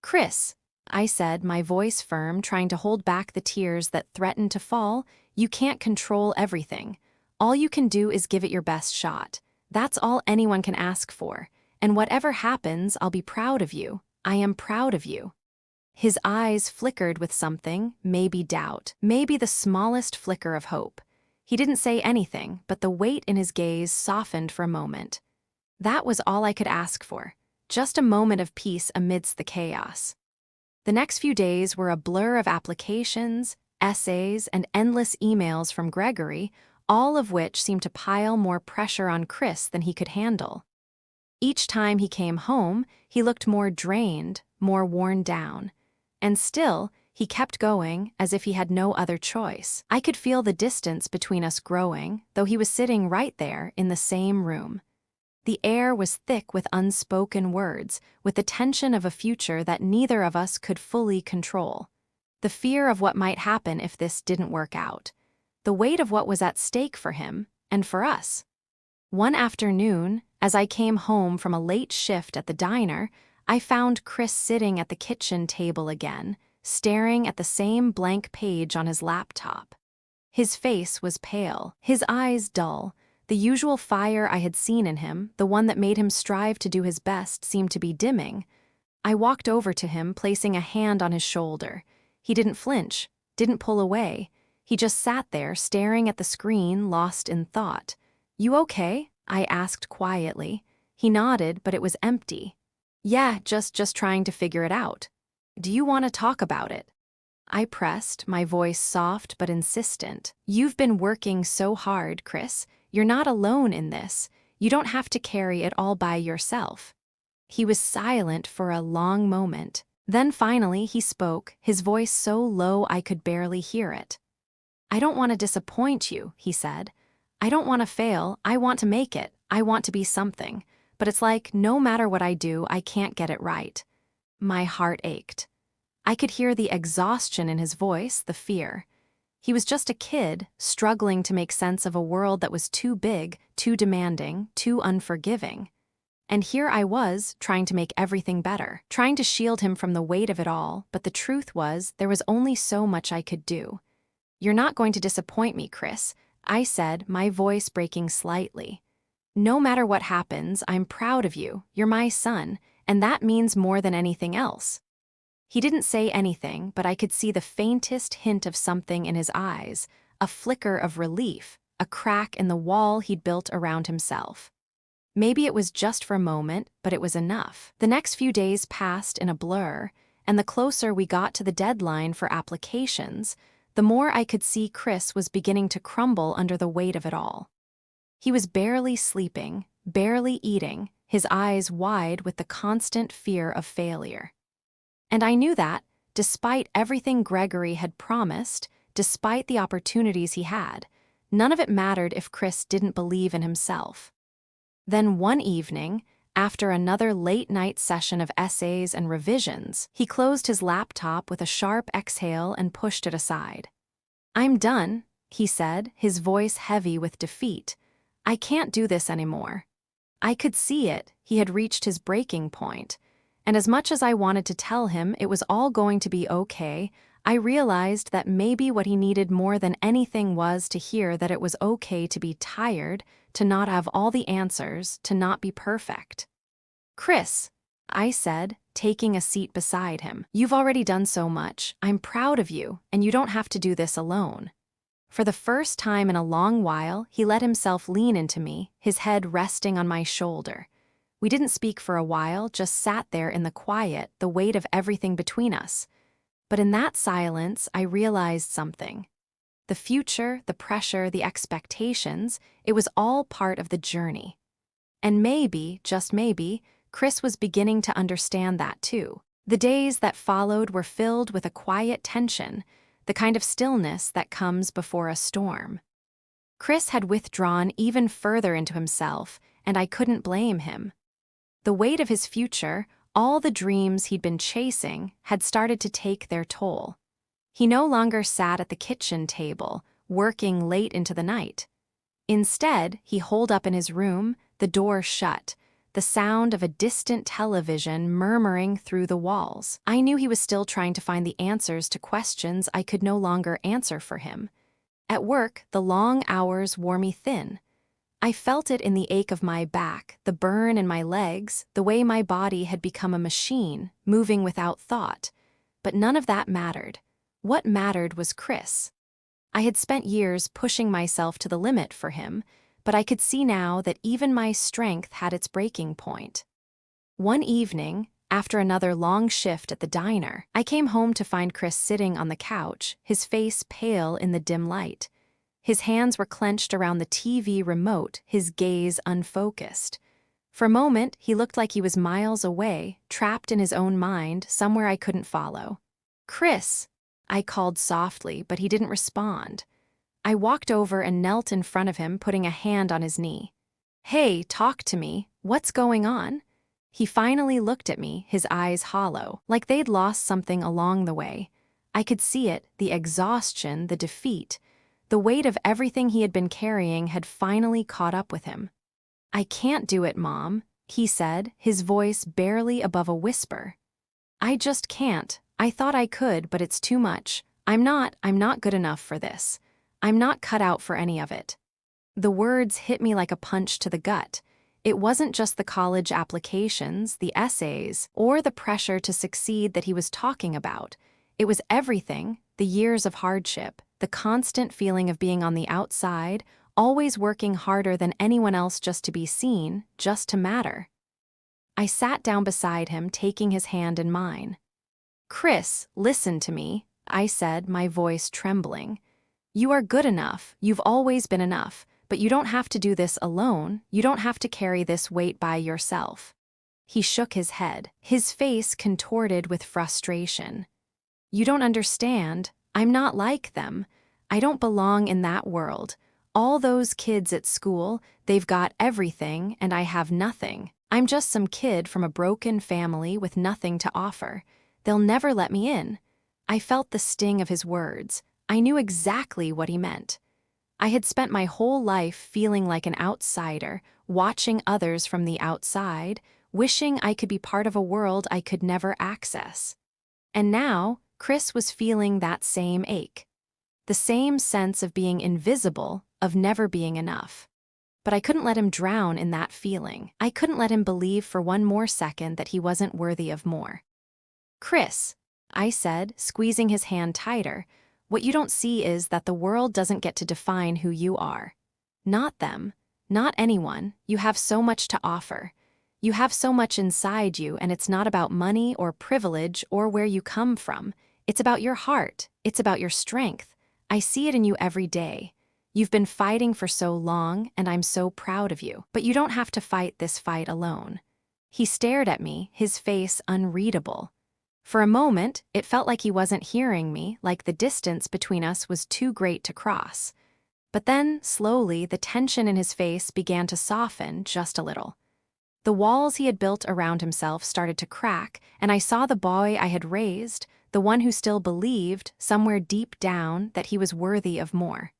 "Chris," I said, my voice firm, trying to hold back the tears that threatened to fall, "you can't control everything. All you can do is give it your best shot. That's all anyone can ask for. And whatever happens, I'll be proud of you. I am proud of you." His eyes flickered with something, maybe doubt, maybe the smallest flicker of hope. He didn't say anything, but the weight in his gaze softened for a moment. That was all I could ask for, just a moment of peace amidst the chaos. The next few days were a blur of applications, essays, and endless emails from Gregory, all of which seemed to pile more pressure on Chris than he could handle. Each time he came home, he looked more drained, more worn down. And still, he kept going as if he had no other choice. I could feel the distance between us growing, though he was sitting right there in the same room. The air was thick with unspoken words, with the tension of a future that neither of us could fully control. The fear of what might happen if this didn't work out. The weight of what was at stake for him, and for us. One afternoon, as I came home from a late shift at the diner, I found Chris sitting at the kitchen table again, staring at the same blank page on his laptop. His face was pale, his eyes dull. The usual fire I had seen in him, the one that made him strive to do his best, seemed to be dimming. I walked over to him, placing a hand on his shoulder. He didn't flinch, didn't pull away. He just sat there, staring at the screen, lost in thought. "You okay?" I asked quietly. He nodded, but it was empty. "Yeah, just trying to figure it out." "Do you want to talk about it?" I pressed, my voice soft but insistent. "You've been working so hard, Chris. You're not alone in this. You don't have to carry it all by yourself." He was silent for a long moment. Then finally he spoke, his voice so low I could barely hear it. "I don't want to disappoint you," he said. "I don't want to fail. I want to make it. I want to be something. But it's like, no matter what I do, I can't get it right." My heart ached. I could hear the exhaustion in his voice, the fear. He was just a kid, struggling to make sense of a world that was too big, too demanding, too unforgiving. And here I was, trying to make everything better, trying to shield him from the weight of it all, but the truth was, there was only so much I could do. "You're not going to disappoint me, Chris," I said, my voice breaking slightly. "No matter what happens, I'm proud of you. You're my son, and that means more than anything else." He didn't say anything, but I could see the faintest hint of something in his eyes, a flicker of relief, a crack in the wall he'd built around himself. Maybe it was just for a moment, but it was enough. The next few days passed in a blur, and the closer we got to the deadline for applications, the more I could see Chris was beginning to crumble under the weight of it all. He was barely sleeping, barely eating, his eyes wide with the constant fear of failure. And I knew that, despite everything Gregory had promised, despite the opportunities he had, none of it mattered if Chris didn't believe in himself. Then one evening, after another late-night session of essays and revisions, he closed his laptop with a sharp exhale and pushed it aside. "I'm done," he said, his voice heavy with defeat. "I can't do this anymore." I could see it, he had reached his breaking point. And as much as I wanted to tell him it was all going to be okay, I realized that maybe what he needed more than anything was to hear that it was okay to be tired, to not have all the answers, to not be perfect. "Chris," I said, taking a seat beside him, "you've already done so much. I'm proud of you, and you don't have to do this alone." For the first time in a long while, he let himself lean into me, his head resting on my shoulder. We didn't speak for a while, just sat there in the quiet, the weight of everything between us. But in that silence, I realized something. The future, the pressure, the expectations, it was all part of the journey. And maybe, just maybe, Chris was beginning to understand that too. The days that followed were filled with a quiet tension, the kind of stillness that comes before a storm. Chris had withdrawn even further into himself, and I couldn't blame him. The weight of his future, all the dreams he'd been chasing, had started to take their toll. He no longer sat at the kitchen table, working late into the night. Instead, he holed up in his room, the door shut, the sound of a distant television murmuring through the walls. I knew he was still trying to find the answers to questions I could no longer answer for him. At work, the long hours wore me thin. I felt it in the ache of my back, the burn in my legs, the way my body had become a machine, moving without thought. But none of that mattered. What mattered was Chris. I had spent years pushing myself to the limit for him, but I could see now that even my strength had its breaking point. One evening, after another long shift at the diner, I came home to find Chris sitting on the couch, his face pale in the dim light. His hands were clenched around the TV remote, his gaze unfocused. For a moment, he looked like he was miles away, trapped in his own mind, somewhere I couldn't follow. "Chris," I called softly, but he didn't respond. I walked over and knelt in front of him, putting a hand on his knee. "Hey, talk to me. What's going on?" He finally looked at me, his eyes hollow, like they'd lost something along the way. I could see it, the exhaustion, the defeat. The weight of everything he had been carrying had finally caught up with him. "I can't do it, Mom," he said, his voice barely above a whisper. "I just can't. I thought I could, but it's too much. I'm not good enough for this. I'm not cut out for any of it." The words hit me like a punch to the gut. It wasn't just the college applications, the essays, or the pressure to succeed that he was talking about. It was everything, the years of hardship, the constant feeling of being on the outside, always working harder than anyone else just to be seen, just to matter. I sat down beside him, taking his hand in mine. "Chris, listen to me," I said, my voice trembling. "You are good enough, you've always been enough, but you don't have to do this alone, you don't have to carry this weight by yourself." He shook his head, his face contorted with frustration. "You don't understand. I'm not like them. I don't belong in that world. All those kids at school, they've got everything and I have nothing. I'm just some kid from a broken family with nothing to offer. They'll never let me in." I felt the sting of his words. I knew exactly what he meant. I had spent my whole life feeling like an outsider, watching others from the outside, wishing I could be part of a world I could never access. And now, Chris was feeling that same ache. The same sense of being invisible, of never being enough. But I couldn't let him drown in that feeling. I couldn't let him believe for one more second that he wasn't worthy of more. "Chris," I said, squeezing his hand tighter, "what you don't see is that the world doesn't get to define who you are. Not them, not anyone. You have so much to offer. You have so much inside you, and it's not about money or privilege or where you come from. It's about your heart. It's about your strength. I see it in you every day. You've been fighting for so long, and I'm so proud of you. But you don't have to fight this fight alone." He stared at me, his face unreadable. For a moment, it felt like he wasn't hearing me, like the distance between us was too great to cross. But then, slowly, the tension in his face began to soften just a little. The walls he had built around himself started to crack, and I saw the boy I had raised, the one who still believed, somewhere deep down, that he was worthy of more.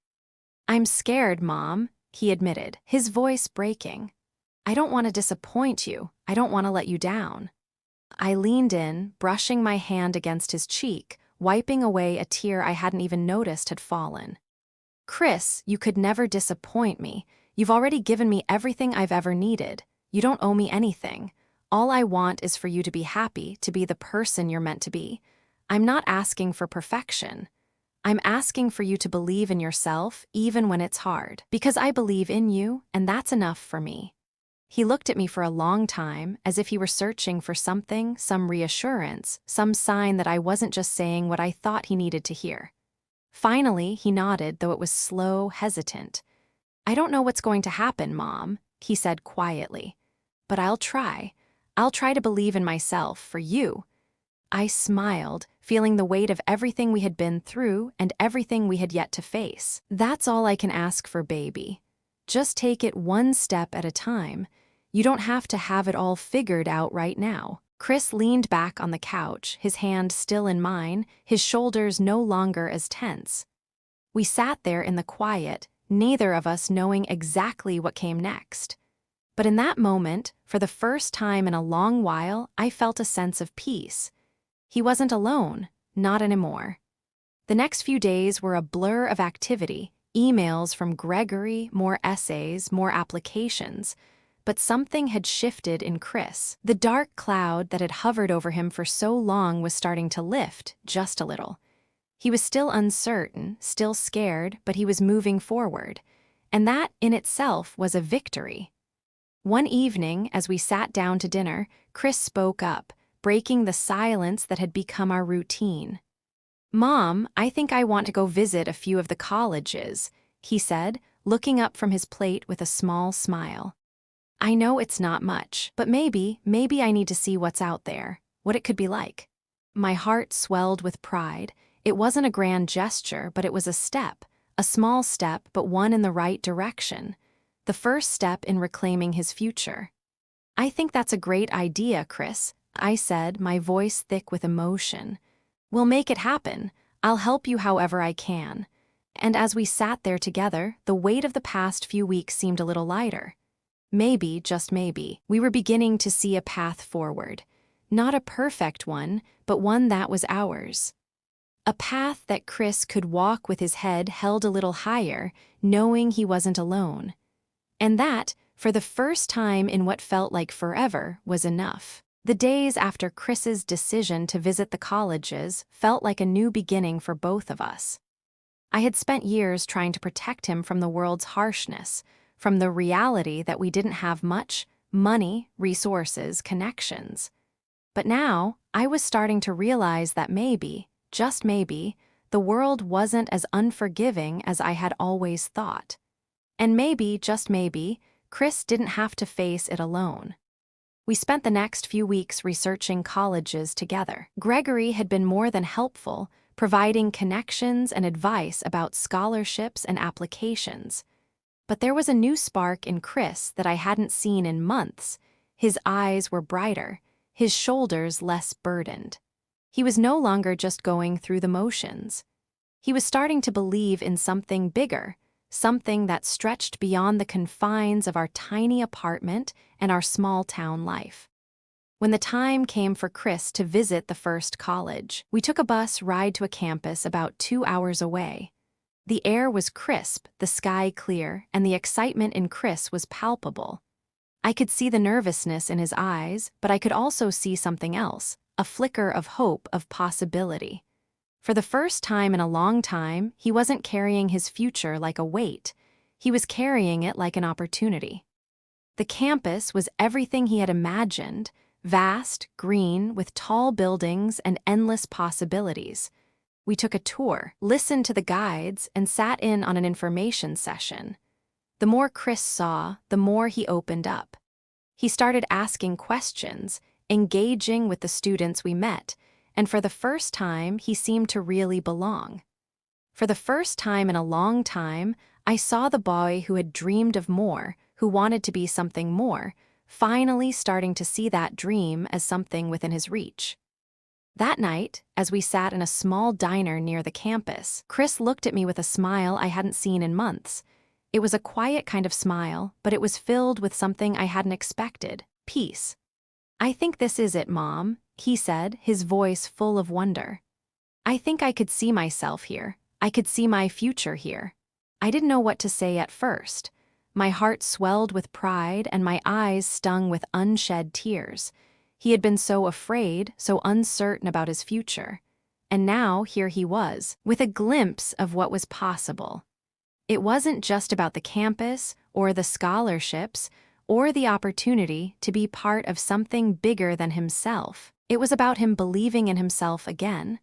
"I'm scared, Mom," he admitted, his voice breaking. "I don't want to disappoint you. I don't want to let you down." I leaned in, brushing my hand against his cheek, wiping away a tear I hadn't even noticed had fallen. "Chris, you could never disappoint me. You've already given me everything I've ever needed. You don't owe me anything. All I want is for you to be happy, to be the person you're meant to be. I'm not asking for perfection. I'm asking for you to believe in yourself, even when it's hard. Because I believe in you, and that's enough for me." He looked at me for a long time, as if he were searching for something, some reassurance, some sign that I wasn't just saying what I thought he needed to hear. Finally, he nodded, though it was slow, hesitant. "I don't know what's going to happen, Mom," he said quietly. "But I'll try. I'll try to believe in myself, for you." I smiled, feeling the weight of everything we had been through and everything we had yet to face. "That's all I can ask for, baby. Just take it one step at a time. You don't have to have it all figured out right now." Chris leaned back on the couch, his hand still in mine, his shoulders no longer as tense. We sat there in the quiet, neither of us knowing exactly what came next. But in that moment, for the first time in a long while, I felt a sense of peace. He wasn't alone, not anymore. The next few days were a blur of activity, emails from Gregory, more essays, more applications. But something had shifted in Chris. The dark cloud that had hovered over him for so long was starting to lift, just a little. He was still uncertain, still scared, but he was moving forward. And that, in itself, was a victory. One evening, as we sat down to dinner, Chris spoke up, breaking the silence that had become our routine. "Mom, I think I want to go visit a few of the colleges," he said, looking up from his plate with a small smile. "I know it's not much, but maybe I need to see what's out there, what it could be like." My heart swelled with pride. It wasn't a grand gesture, but it was a step, a small step, but one in the right direction. The first step in reclaiming his future. "I think that's a great idea, Chris," I said, my voice thick with emotion. "We'll make it happen. I'll help you however I can." And as we sat there together, the weight of the past few weeks seemed a little lighter. Maybe, just maybe, we were beginning to see a path forward. Not a perfect one, but one that was ours. A path that Chris could walk with his head held a little higher, knowing he wasn't alone. And that, for the first time in what felt like forever, was enough. The days after Chris's decision to visit the colleges felt like a new beginning for both of us. I had spent years trying to protect him from the world's harshness, from the reality that we didn't have much money, resources, connections. But now, I was starting to realize that maybe, just maybe, the world wasn't as unforgiving as I had always thought. And maybe, just maybe, Chris didn't have to face it alone. We spent the next few weeks researching colleges together. Gregory had been more than helpful, providing connections and advice about scholarships and applications. But there was a new spark in Chris that I hadn't seen in months. His eyes were brighter, his shoulders less burdened. He was no longer just going through the motions. He was starting to believe in something bigger, something that stretched beyond the confines of our tiny apartment and our small-town life. When the time came for Chris to visit the first college, we took a bus ride to a campus about 2 hours away. The air was crisp, the sky clear, and the excitement in Chris was palpable. I could see the nervousness in his eyes, but I could also see something else, a flicker of hope, of possibility. For the first time in a long time, he wasn't carrying his future like a weight. He was carrying it like an opportunity. The campus was everything he had imagined, vast, green, with tall buildings and endless possibilities. We took a tour, listened to the guides, and sat in on an information session. The more Chris saw, the more he opened up. He started asking questions, engaging with the students we met, and for the first time, he seemed to really belong. For the first time in a long time, I saw the boy who had dreamed of more, who wanted to be something more, finally starting to see that dream as something within his reach. That night, as we sat in a small diner near the campus, Chris looked at me with a smile I hadn't seen in months. It was a quiet kind of smile, but it was filled with something I hadn't expected: peace. "I think this is it, Mom," he said, his voice full of wonder. "I think I could see myself here. I could see my future here." I didn't know what to say at first. My heart swelled with pride and my eyes stung with unshed tears. He had been so afraid, so uncertain about his future. And now here he was, with a glimpse of what was possible. It wasn't just about the campus, or the scholarships, or the opportunity to be part of something bigger than himself. It was about him believing in himself again.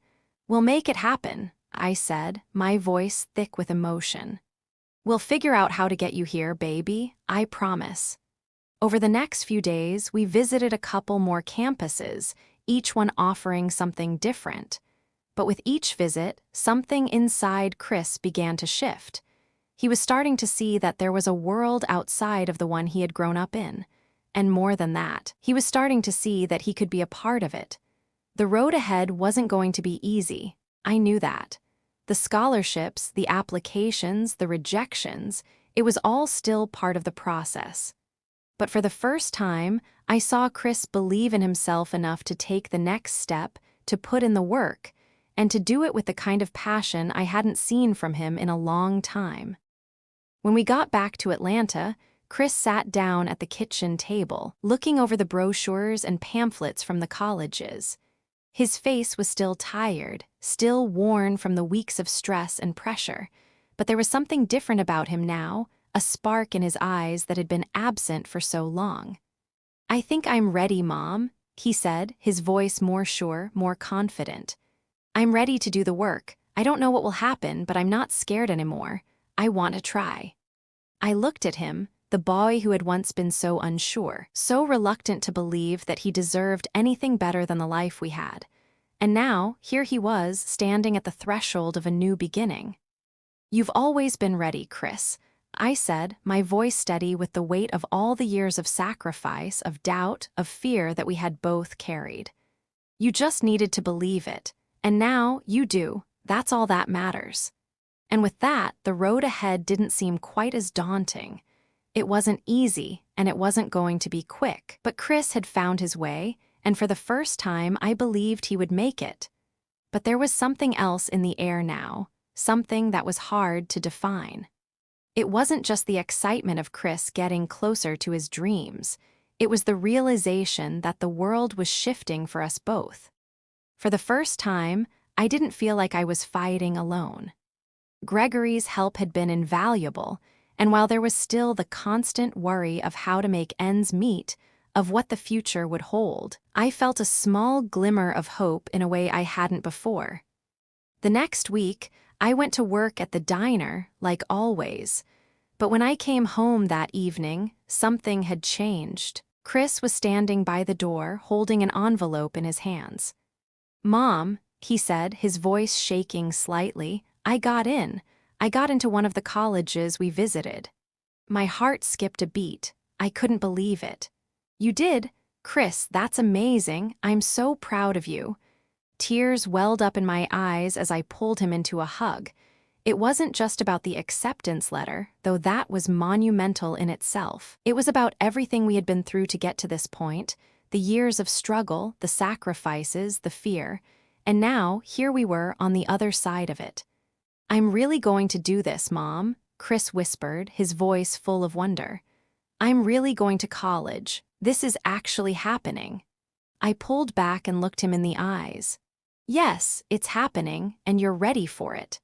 "We'll make it happen," I said, my voice thick with emotion. "We'll figure out how to get you here, baby, I promise." Over the next few days, we visited a couple more campuses, each one offering something different. But with each visit, something inside Chris began to shift. He was starting to see that there was a world outside of the one he had grown up in. And more than that, he was starting to see that he could be a part of it. The road ahead wasn't going to be easy. I knew that. The scholarships, the applications, the rejections, it was all still part of the process. But for the first time, I saw Chris believe in himself enough to take the next step, to put in the work, and to do it with the kind of passion I hadn't seen from him in a long time. When we got back to Atlanta, Chris sat down at the kitchen table, looking over the brochures and pamphlets from the colleges. His face was still tired, still worn from the weeks of stress and pressure, but there was something different about him now, a spark in his eyes that had been absent for so long. "I think I'm ready, Mom," he said, his voice more sure, more confident. "I'm ready to do the work. I don't know what will happen, but I'm not scared anymore. I want to try." I looked at him, the boy who had once been so unsure, so reluctant to believe that he deserved anything better than the life we had. And now, here he was, standing at the threshold of a new beginning. "You've always been ready, Chris," I said, my voice steady with the weight of all the years of sacrifice, of doubt, of fear that we had both carried. "You just needed to believe it. And now, you do. That's all that matters." And with that, the road ahead didn't seem quite as daunting. It wasn't easy, and it wasn't going to be quick, but Chris had found his way, and for the first time I believed he would make it. But there was something else in the air now, something that was hard to define. It wasn't just the excitement of Chris getting closer to his dreams. It was the realization that the world was shifting for us both. For the first time, I didn't feel like I was fighting alone. Gregory's help had been invaluable, and while there was still the constant worry of how to make ends meet, of what the future would hold, I felt a small glimmer of hope in a way I hadn't before. The next week, I went to work at the diner, like always. But when I came home that evening, something had changed. Chris was standing by the door, holding an envelope in his hands. "Mom," he said, his voice shaking slightly, "I got in. I got into one of the colleges we visited." My heart skipped a beat. I couldn't believe it. "You did? Chris, that's amazing. I'm so proud of you." Tears welled up in my eyes as I pulled him into a hug. It wasn't just about the acceptance letter, though that was monumental in itself. It was about everything we had been through to get to this point, the years of struggle, the sacrifices, the fear, and now here we were on the other side of it. "I'm really going to do this, Mom," Chris whispered, his voice full of wonder. "I'm really going to college. This is actually happening." I pulled back and looked him in the eyes. "Yes, it's happening, and you're ready for it."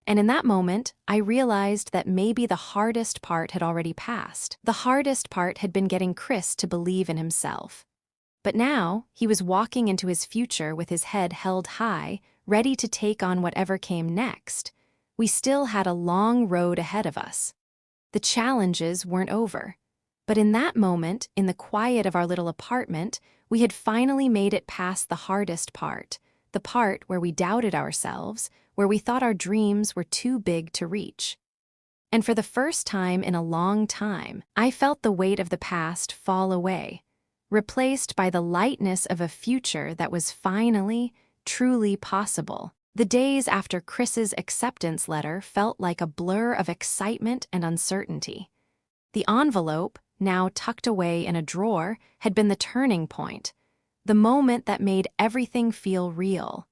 And in that moment, I realized that maybe the hardest part had already passed. The hardest part had been getting Chris to believe in himself. But now, he was walking into his future with his head held high, ready to take on whatever came next. We still had a long road ahead of us. The challenges weren't over. But in that moment, in the quiet of our little apartment, we had finally made it past the hardest part, the part where we doubted ourselves, where we thought our dreams were too big to reach. And for the first time in a long time, I felt the weight of the past fall away, replaced by the lightness of a future that was finally, truly possible. The days after Chris's acceptance letter felt like a blur of excitement and uncertainty. The envelope, now tucked away in a drawer, had been the turning point, the moment that made everything feel real.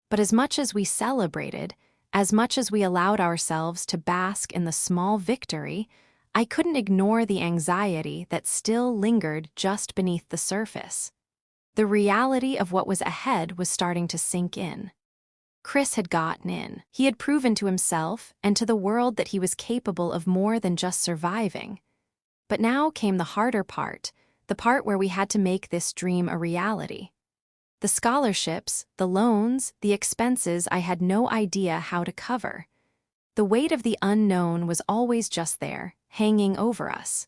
But as much as we celebrated, as much as we allowed ourselves to bask in the small victory, I couldn't ignore the anxiety that still lingered just beneath the surface. The reality of what was ahead was starting to sink in. Chris had gotten in. He had proven to himself and to the world that he was capable of more than just surviving. But now came the harder part, the part where we had to make this dream a reality. The scholarships, the loans, the expenses I had no idea how to cover. The weight of the unknown was always just there, hanging over us.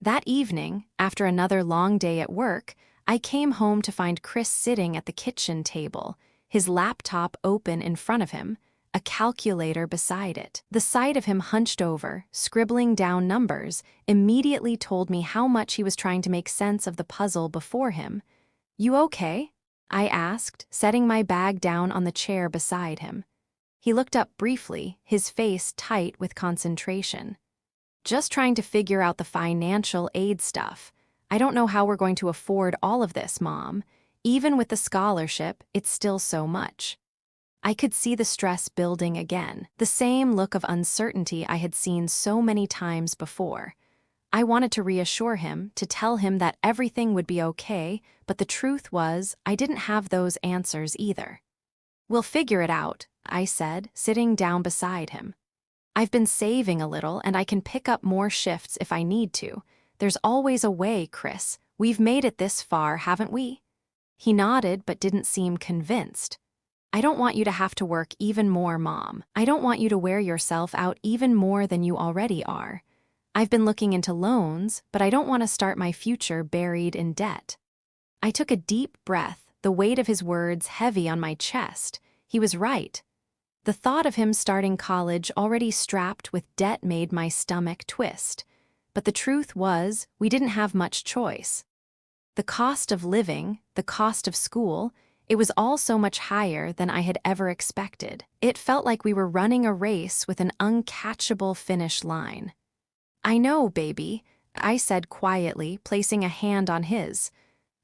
That evening, after another long day at work, I came home to find Chris sitting at the kitchen table, his laptop open in front of him, a calculator beside it. The sight of him hunched over, scribbling down numbers, immediately told me how much he was trying to make sense of the puzzle before him. "You okay?" I asked, setting my bag down on the chair beside him. He looked up briefly, his face tight with concentration. Just trying to figure out the financial aid stuff. I don't know how we're going to afford all of this, Mom. Even with the scholarship, it's still so much. I could see the stress building again, the same look of uncertainty I had seen so many times before. I wanted to reassure him, to tell him that everything would be okay, but the truth was, I didn't have those answers either. "We'll figure it out," I said, sitting down beside him. "I've been saving a little, and I can pick up more shifts if I need to. There's always a way, Chris. We've made it this far, haven't we?" He nodded but didn't seem convinced. "I don't want you to have to work even more, Mom. I don't want you to wear yourself out even more than you already are. I've been looking into loans, but I don't want to start my future buried in debt." I took a deep breath, the weight of his words heavy on my chest. He was right. The thought of him starting college already strapped with debt made my stomach twist. But the truth was, we didn't have much choice. The cost of living, the cost of school, it was all so much higher than I had ever expected. It felt like we were running a race with an uncatchable finish line. "I know, baby," I said quietly, placing a hand on his.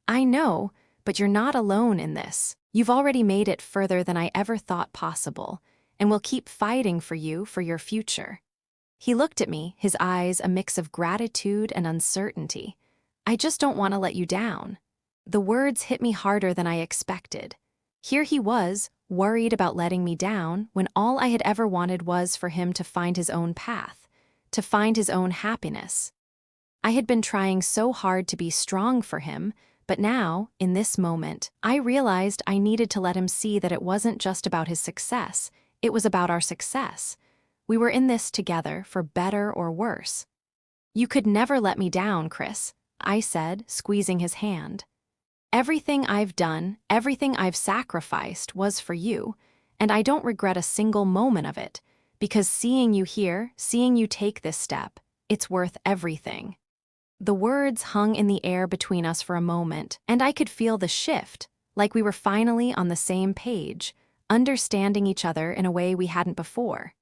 "I know, but you're not alone in this. You've already made it further than I ever thought possible, and we'll keep fighting for you for your future." He looked at me, his eyes a mix of gratitude and uncertainty. "I just don't want to let you down." The words hit me harder than I expected. Here he was, worried about letting me down, when all I had ever wanted was for him to find his own path, to find his own happiness. I had been trying so hard to be strong for him, but now, in this moment, I realized I needed to let him see that it wasn't just about his success, it was about our success. We were in this together, for better or worse. "You could never let me down, Chris," I said, squeezing his hand. "Everything I've done, everything I've sacrificed was for you, and I don't regret a single moment of it, because seeing you here, seeing you take this step, it's worth everything." The words hung in the air between us for a moment, and I could feel the shift, like we were finally on the same page, understanding each other in a way we hadn't before.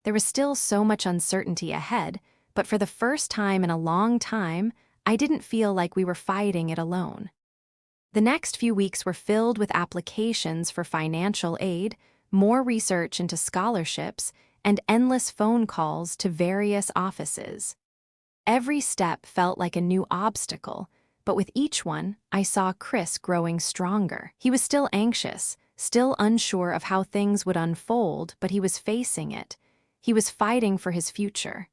There was still so much uncertainty ahead, but for the first time in a long time, I didn't feel like we were fighting it alone. The next few weeks were filled with applications for financial aid, more research into scholarships, and endless phone calls to various offices. Every step felt like a new obstacle, but with each one, I saw Chris growing stronger. He was still anxious, still unsure of how things would unfold, but he was facing it. He was fighting for his future.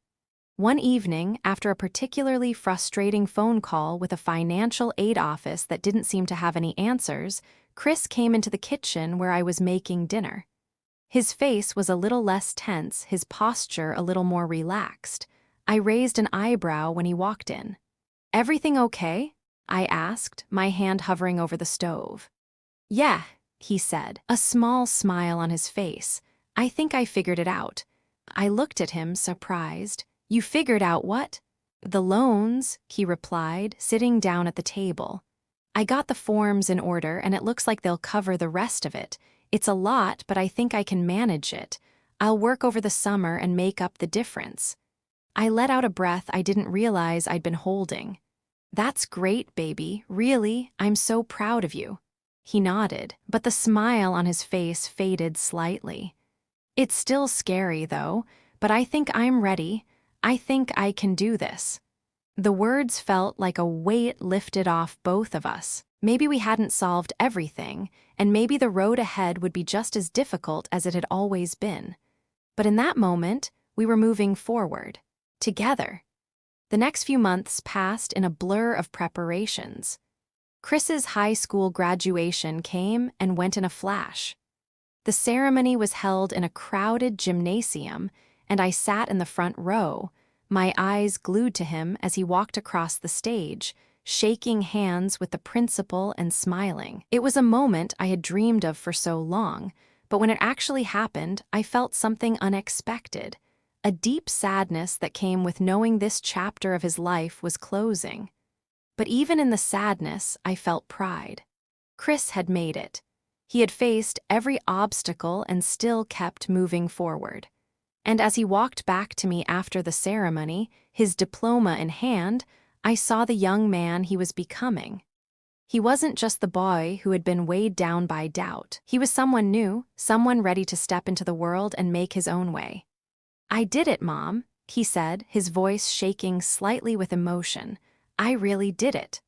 One evening, after a particularly frustrating phone call with a financial aid office that didn't seem to have any answers, Chris came into the kitchen where I was making dinner. His face was a little less tense, his posture a little more relaxed. I raised an eyebrow when he walked in. "Everything okay?" I asked, my hand hovering over the stove. "Yeah," he said, a small smile on his face. "I think I figured it out." I looked at him, surprised. "You figured out what?" "The loans," he replied, sitting down at the table. "I got the forms in order, and it looks like they'll cover the rest of it. It's a lot, but I think I can manage it. I'll work over the summer and make up the difference." I let out a breath I didn't realize I'd been holding. "That's great, baby. Really, I'm so proud of you." He nodded, but the smile on his face faded slightly. "It's still scary, though, but I think I'm ready. I think I can do this." The words felt like a weight lifted off both of us. Maybe we hadn't solved everything, and maybe the road ahead would be just as difficult as it had always been. But in that moment, we were moving forward, together. The next few months passed in a blur of preparations. Chris's high school graduation came and went in a flash. The ceremony was held in a crowded gymnasium, and I sat in the front row, my eyes glued to him as he walked across the stage, shaking hands with the principal and smiling. It was a moment I had dreamed of for so long, but when it actually happened, I felt something unexpected, a deep sadness that came with knowing this chapter of his life was closing. But even in the sadness, I felt pride. Chris had made it. He had faced every obstacle and still kept moving forward. And as he walked back to me after the ceremony, his diploma in hand, I saw the young man he was becoming. He wasn't just the boy who had been weighed down by doubt. He was someone new, someone ready to step into the world and make his own way. "I did it, Mom," he said, his voice shaking slightly with emotion. "I really did it."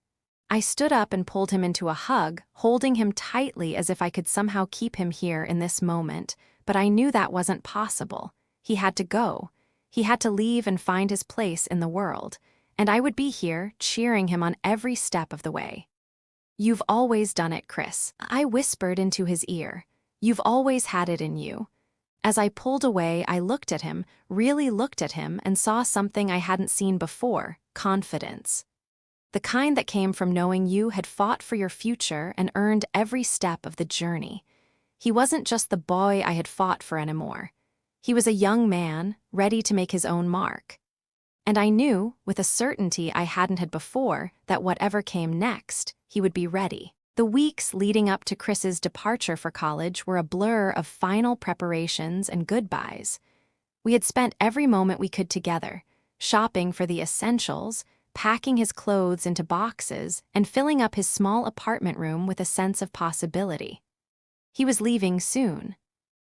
I stood up and pulled him into a hug, holding him tightly as if I could somehow keep him here in this moment, but I knew that wasn't possible. He had to go. He had to leave and find his place in the world, and I would be here, cheering him on every step of the way. "You've always done it, Chris," I whispered into his ear. "You've always had it in you." As I pulled away, I looked at him, really looked at him, and saw something I hadn't seen before: confidence. The kind that came from knowing you had fought for your future and earned every step of the journey. He wasn't just the boy I had fought for anymore. He was a young man, ready to make his own mark. And I knew, with a certainty I hadn't had before, that whatever came next, he would be ready. The weeks leading up to Chris's departure for college were a blur of final preparations and goodbyes. We had spent every moment we could together, shopping for the essentials, packing his clothes into boxes, and filling up his small apartment room with a sense of possibility. He was leaving soon.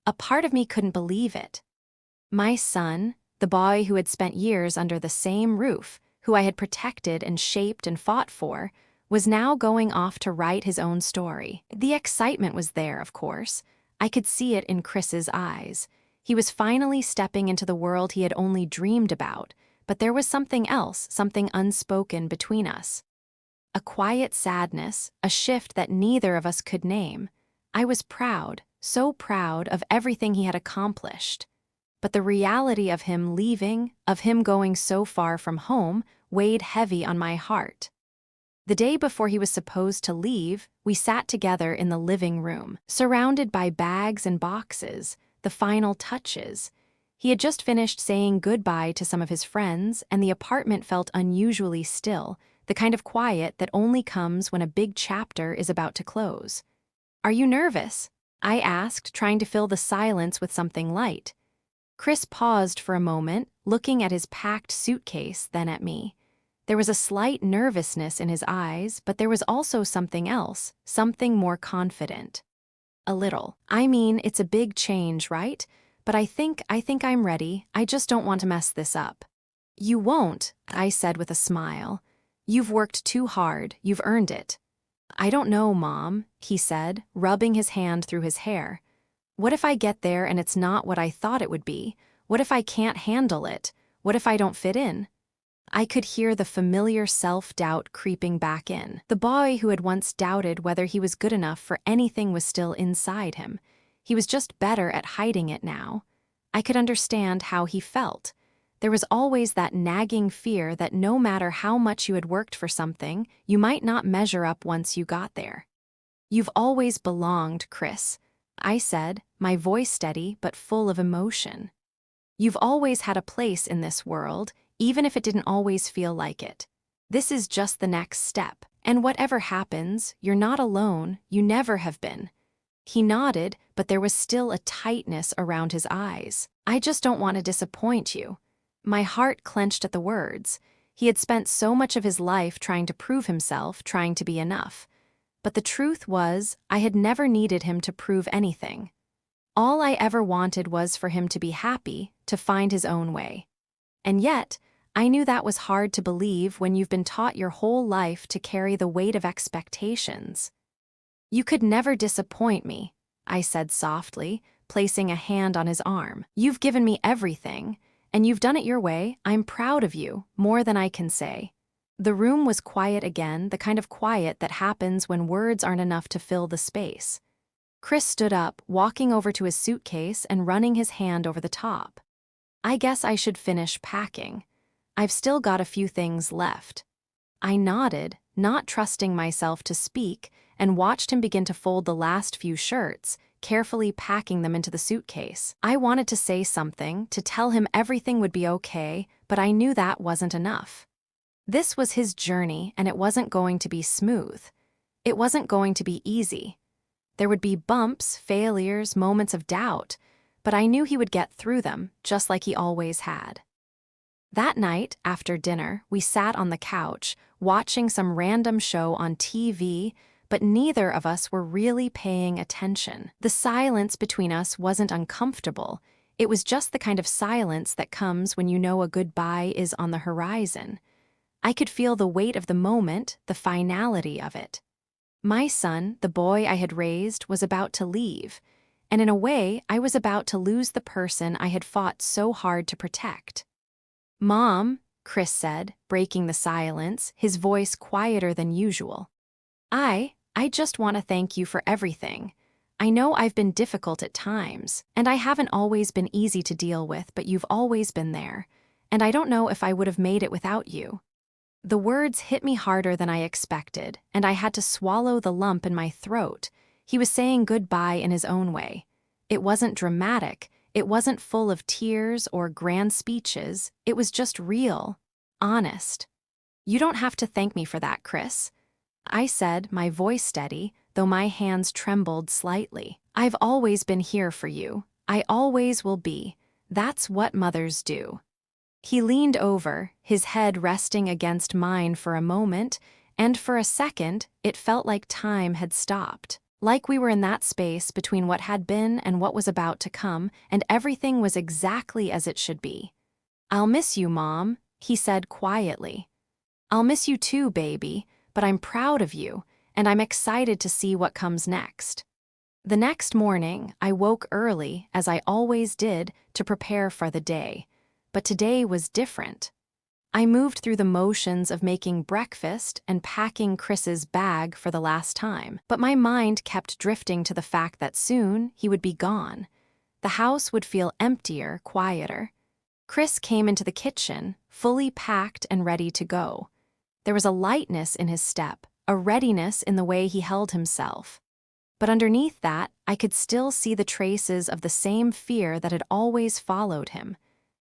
A part of me couldn't believe it. My son, the boy who had spent years under the same roof, who I had protected and shaped and fought for, was now going off to write his own story. The excitement was there, of course. I could see it in Chris's eyes. He was finally stepping into the world he had only dreamed about, but there was something else, something unspoken between us. A quiet sadness, a shift that neither of us could name. I was proud, so proud of everything he had accomplished. But the reality of him leaving, of him going so far from home, weighed heavy on my heart. The day before he was supposed to leave, we sat together in the living room, surrounded by bags and boxes, the final touches. He had just finished saying goodbye to some of his friends, and the apartment felt unusually still, the kind of quiet that only comes when a big chapter is about to close. "Are you nervous?" I asked, trying to fill the silence with something light. Chris paused for a moment, looking at his packed suitcase, then at me. There was a slight nervousness in his eyes, but there was also something else, something more confident. "A little. I mean, it's a big change, right? But I think I'm ready. I just don't want to mess this up." "You won't," I said with a smile. "You've worked too hard. You've earned it." "I don't know, Mom," he said, rubbing his hand through his hair. "What if I get there and it's not what I thought it would be? What if I can't handle it? What if I don't fit in?" I could hear the familiar self-doubt creeping back in. The boy who had once doubted whether he was good enough for anything was still inside him. He was just better at hiding it now. I could understand how he felt. There was always that nagging fear that no matter how much you had worked for something, you might not measure up once you got there. "You've always belonged, Chris," I said, my voice steady but full of emotion. "You've always had a place in this world, even if it didn't always feel like it. This is just the next step, and whatever happens, you're not alone, you never have been." He nodded, but there was still a tightness around his eyes. "I just don't want to disappoint you." My heart clenched at the words. He had spent so much of his life trying to prove himself, trying to be enough. But the truth was, I had never needed him to prove anything. All I ever wanted was for him to be happy, to find his own way. And yet, I knew that was hard to believe when you've been taught your whole life to carry the weight of expectations. "You could never disappoint me," I said softly, placing a hand on his arm. "You've given me everything, and you've done it your way. I'm proud of you, more than I can say." The room was quiet again, the kind of quiet that happens when words aren't enough to fill the space. Chris stood up, walking over to his suitcase and running his hand over the top. "I guess I should finish packing. I've still got a few things left." I nodded, not trusting myself to speak, and watched him begin to fold the last few shirts, carefully packing them into the suitcase. I wanted to say something, to tell him everything would be okay, but I knew that wasn't enough. This was his journey, and it wasn't going to be smooth. It wasn't going to be easy. There would be bumps, failures, moments of doubt, but I knew he would get through them, just like he always had. That night, after dinner, we sat on the couch, watching some random show on TV, but neither of us were really paying attention. The silence between us wasn't uncomfortable. It was just the kind of silence that comes when you know a goodbye is on the horizon. I could feel the weight of the moment, the finality of it. My son, the boy I had raised, was about to leave, and in a way, I was about to lose the person I had fought so hard to protect. "Mom," Chris said, breaking the silence, his voice quieter than usual. I just want to thank you for everything. I know I've been difficult at times, and I haven't always been easy to deal with, but you've always been there, and I don't know if I would have made it without you." The words hit me harder than I expected, and I had to swallow the lump in my throat. He was saying goodbye in his own way. It wasn't dramatic, it wasn't full of tears or grand speeches, it was just real, honest. "You don't have to thank me for that, Chris," I said, my voice steady, though my hands trembled slightly. "I've always been here for you. I always will be. That's what mothers do." He leaned over, his head resting against mine for a moment, and for a second, it felt like time had stopped. Like we were in that space between what had been and what was about to come, and everything was exactly as it should be. "I'll miss you, Mom," he said quietly. "I'll miss you too, baby, but I'm proud of you, and I'm excited to see what comes next." The next morning, I woke early, as I always did, to prepare for the day. But today was different. I moved through the motions of making breakfast and packing Chris's bag for the last time, but my mind kept drifting to the fact that soon he would be gone. The house would feel emptier, quieter. Chris came into the kitchen, fully packed and ready to go. There was a lightness in his step, a readiness in the way he held himself. But underneath that, I could still see the traces of the same fear that had always followed him.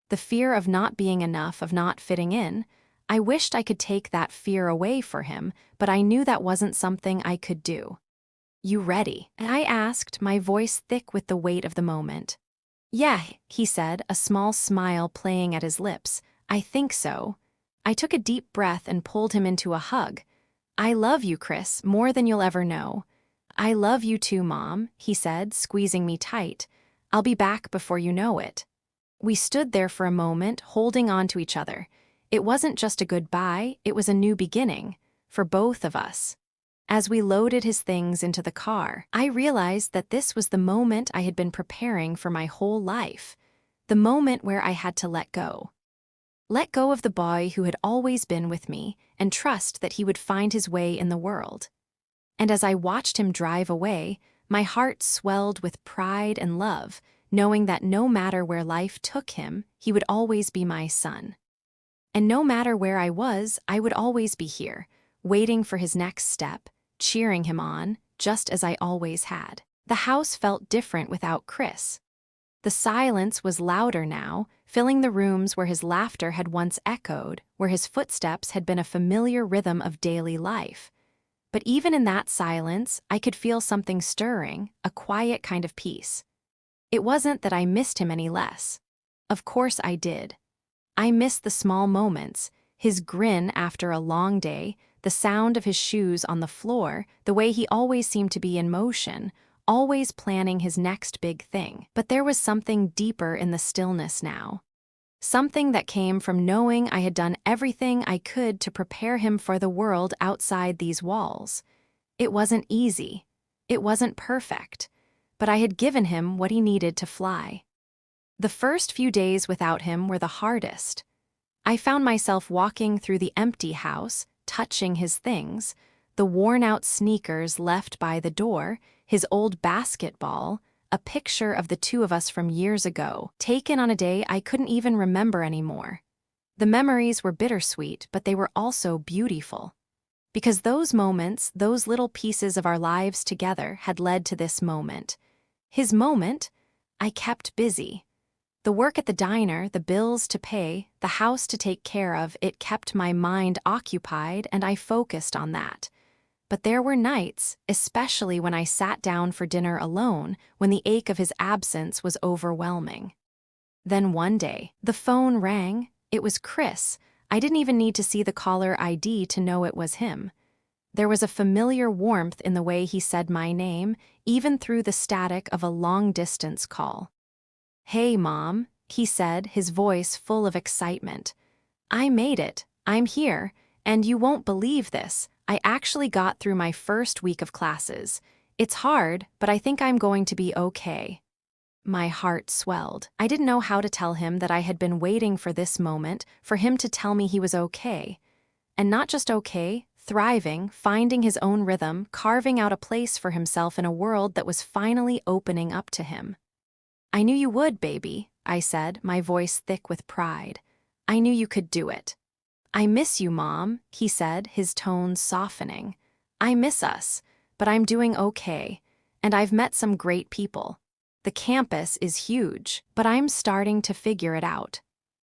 The fear of not being enough, of not fitting in. I wished I could take that fear away for him, but I knew that wasn't something I could do. "You ready?" I asked, my voice thick with the weight of the moment. "Yeah," he said, a small smile playing at his lips. "I think so." I took a deep breath and pulled him into a hug. "I love you, Chris, more than you'll ever know." "I love you too, Mom," he said, squeezing me tight. "I'll be back before you know it." We stood there for a moment, holding on to each other. It wasn't just a goodbye, it was a new beginning, for both of us. As we loaded his things into the car, I realized that this was the moment I had been preparing for my whole life. The moment where I had to let go. Let go of the boy who had always been with me, and trust that he would find his way in the world. And as I watched him drive away, my heart swelled with pride and love, knowing that no matter where life took him, he would always be my son. And no matter where I would always be here, waiting for his next step, cheering him on, just as I always had. The house felt different without Chris. The silence was louder now, filling the rooms where his laughter had once echoed, where his footsteps had been a familiar rhythm of daily life. But even in that silence, I could feel something stirring, a quiet kind of peace. It wasn't that I missed him any less. Of course I did. I missed the small moments, his grin after a long day, the sound of his shoes on the floor, the way he always seemed to be in motion, always planning his next big thing. But there was something deeper in the stillness now. Something that came from knowing I had done everything I could to prepare him for the world outside these walls. It wasn't easy. It wasn't perfect. But I had given him what he needed to fly. The first few days without him were the hardest. I found myself walking through the empty house, touching his things, the worn-out sneakers left by the door, his old basketball, a picture of the two of us from years ago, taken on a day I couldn't even remember anymore. The memories were bittersweet, but they were also beautiful. Because those moments, those little pieces of our lives together had led to this moment. His moment, I kept busy. The work at the diner, the bills to pay, the house to take care of, it kept my mind occupied and I focused on that. But there were nights, especially when I sat down for dinner alone, when the ache of his absence was overwhelming. Then one day, the phone rang. It was Chris. I didn't even need to see the caller ID to know it was him. There was a familiar warmth in the way he said my name, even through the static of a long-distance call. "Hey, Mom," he said, his voice full of excitement. "I made it. I'm here. And you won't believe this. I actually got through my first week of classes. It's hard, but I think I'm going to be okay." My heart swelled. I didn't know how to tell him that I had been waiting for this moment, for him to tell me he was okay. And not just okay, thriving, finding his own rhythm, carving out a place for himself in a world that was finally opening up to him. "I knew you would, baby," I said, my voice thick with pride. "I knew you could do it." "I miss you, Mom," he said, his tone softening. "I miss us, but I'm doing okay, and I've met some great people. The campus is huge, but I'm starting to figure it out."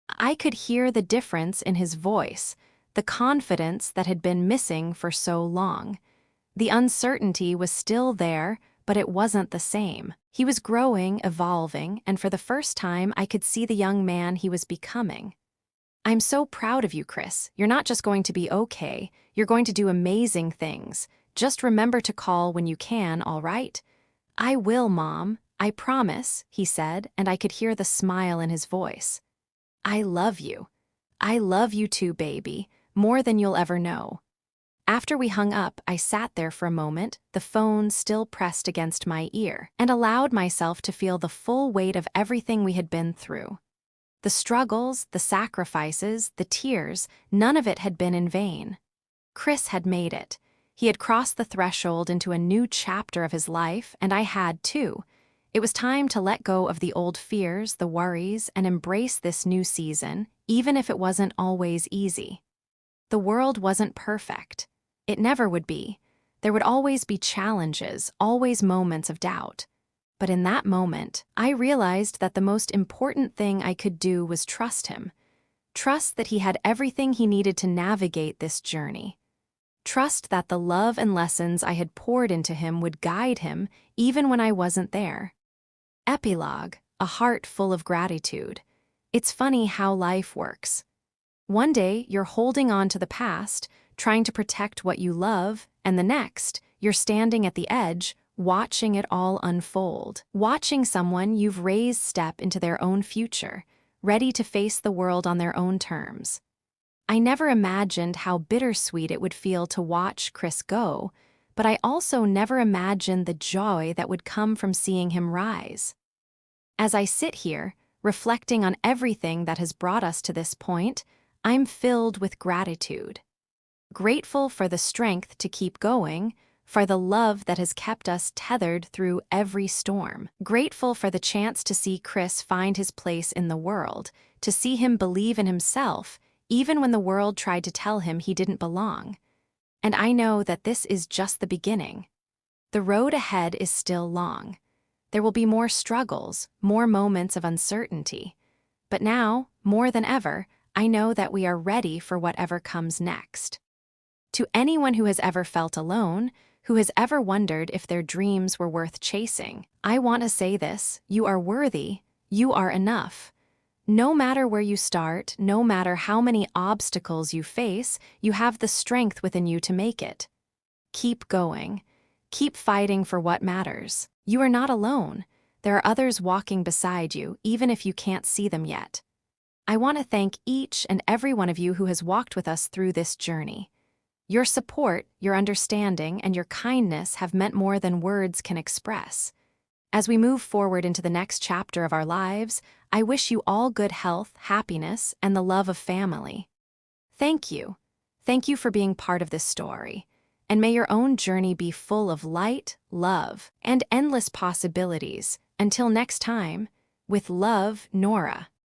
I could hear the difference in his voice, the confidence that had been missing for so long. The uncertainty was still there, but it wasn't the same. He was growing, evolving, and for the first time I could see the young man he was becoming. "I'm so proud of you, Chris. You're not just going to be okay, you're going to do amazing things. Just remember to call when you can, all right?" "I will, Mom. I promise," he said, and I could hear the smile in his voice. "I love you. I love you too, baby, more than you'll ever know." After we hung up, I sat there for a moment, the phone still pressed against my ear, and allowed myself to feel the full weight of everything we had been through. The struggles, the sacrifices, the tears, none of it had been in vain. Chris had made it. He had crossed the threshold into a new chapter of his life, and I had too. It was time to let go of the old fears, the worries, and embrace this new season, even if it wasn't always easy. The world wasn't perfect. It never would be. There would always be challenges, always moments of doubt. But in that moment, I realized that the most important thing I could do was trust him. Trust that he had everything he needed to navigate this journey. Trust that the love and lessons I had poured into him would guide him, even when I wasn't there. Epilogue, a heart full of gratitude. It's funny how life works. One day, you're holding on to the past, trying to protect what you love, and the next, you're standing at the edge, watching it all unfold, watching someone you've raised step into their own future, ready to face the world on their own terms. I never imagined how bittersweet it would feel to watch Chris go, but I also never imagined the joy that would come from seeing him rise. As I sit here, reflecting on everything that has brought us to this point, I'm filled with gratitude. Grateful for the strength to keep going, for the love that has kept us tethered through every storm. Grateful for the chance to see Chris find his place in the world, to see him believe in himself, even when the world tried to tell him he didn't belong. And I know that this is just the beginning. The road ahead is still long. There will be more struggles, more moments of uncertainty. But now, more than ever, I know that we are ready for whatever comes next. To anyone who has ever felt alone, who has ever wondered if their dreams were worth chasing, I want to say this: you are worthy, you are enough. No matter where you start, no matter how many obstacles you face, you have the strength within you to make it. Keep going. Keep fighting for what matters. You are not alone. There are others walking beside you, even if you can't see them yet. I want to thank each and every one of you who has walked with us through this journey. Your support, your understanding, and your kindness have meant more than words can express. As we move forward into the next chapter of our lives, I wish you all good health, happiness, and the love of family. Thank you. Thank you for being part of this story. And may your own journey be full of light, love, and endless possibilities. Until next time, with love, Nora.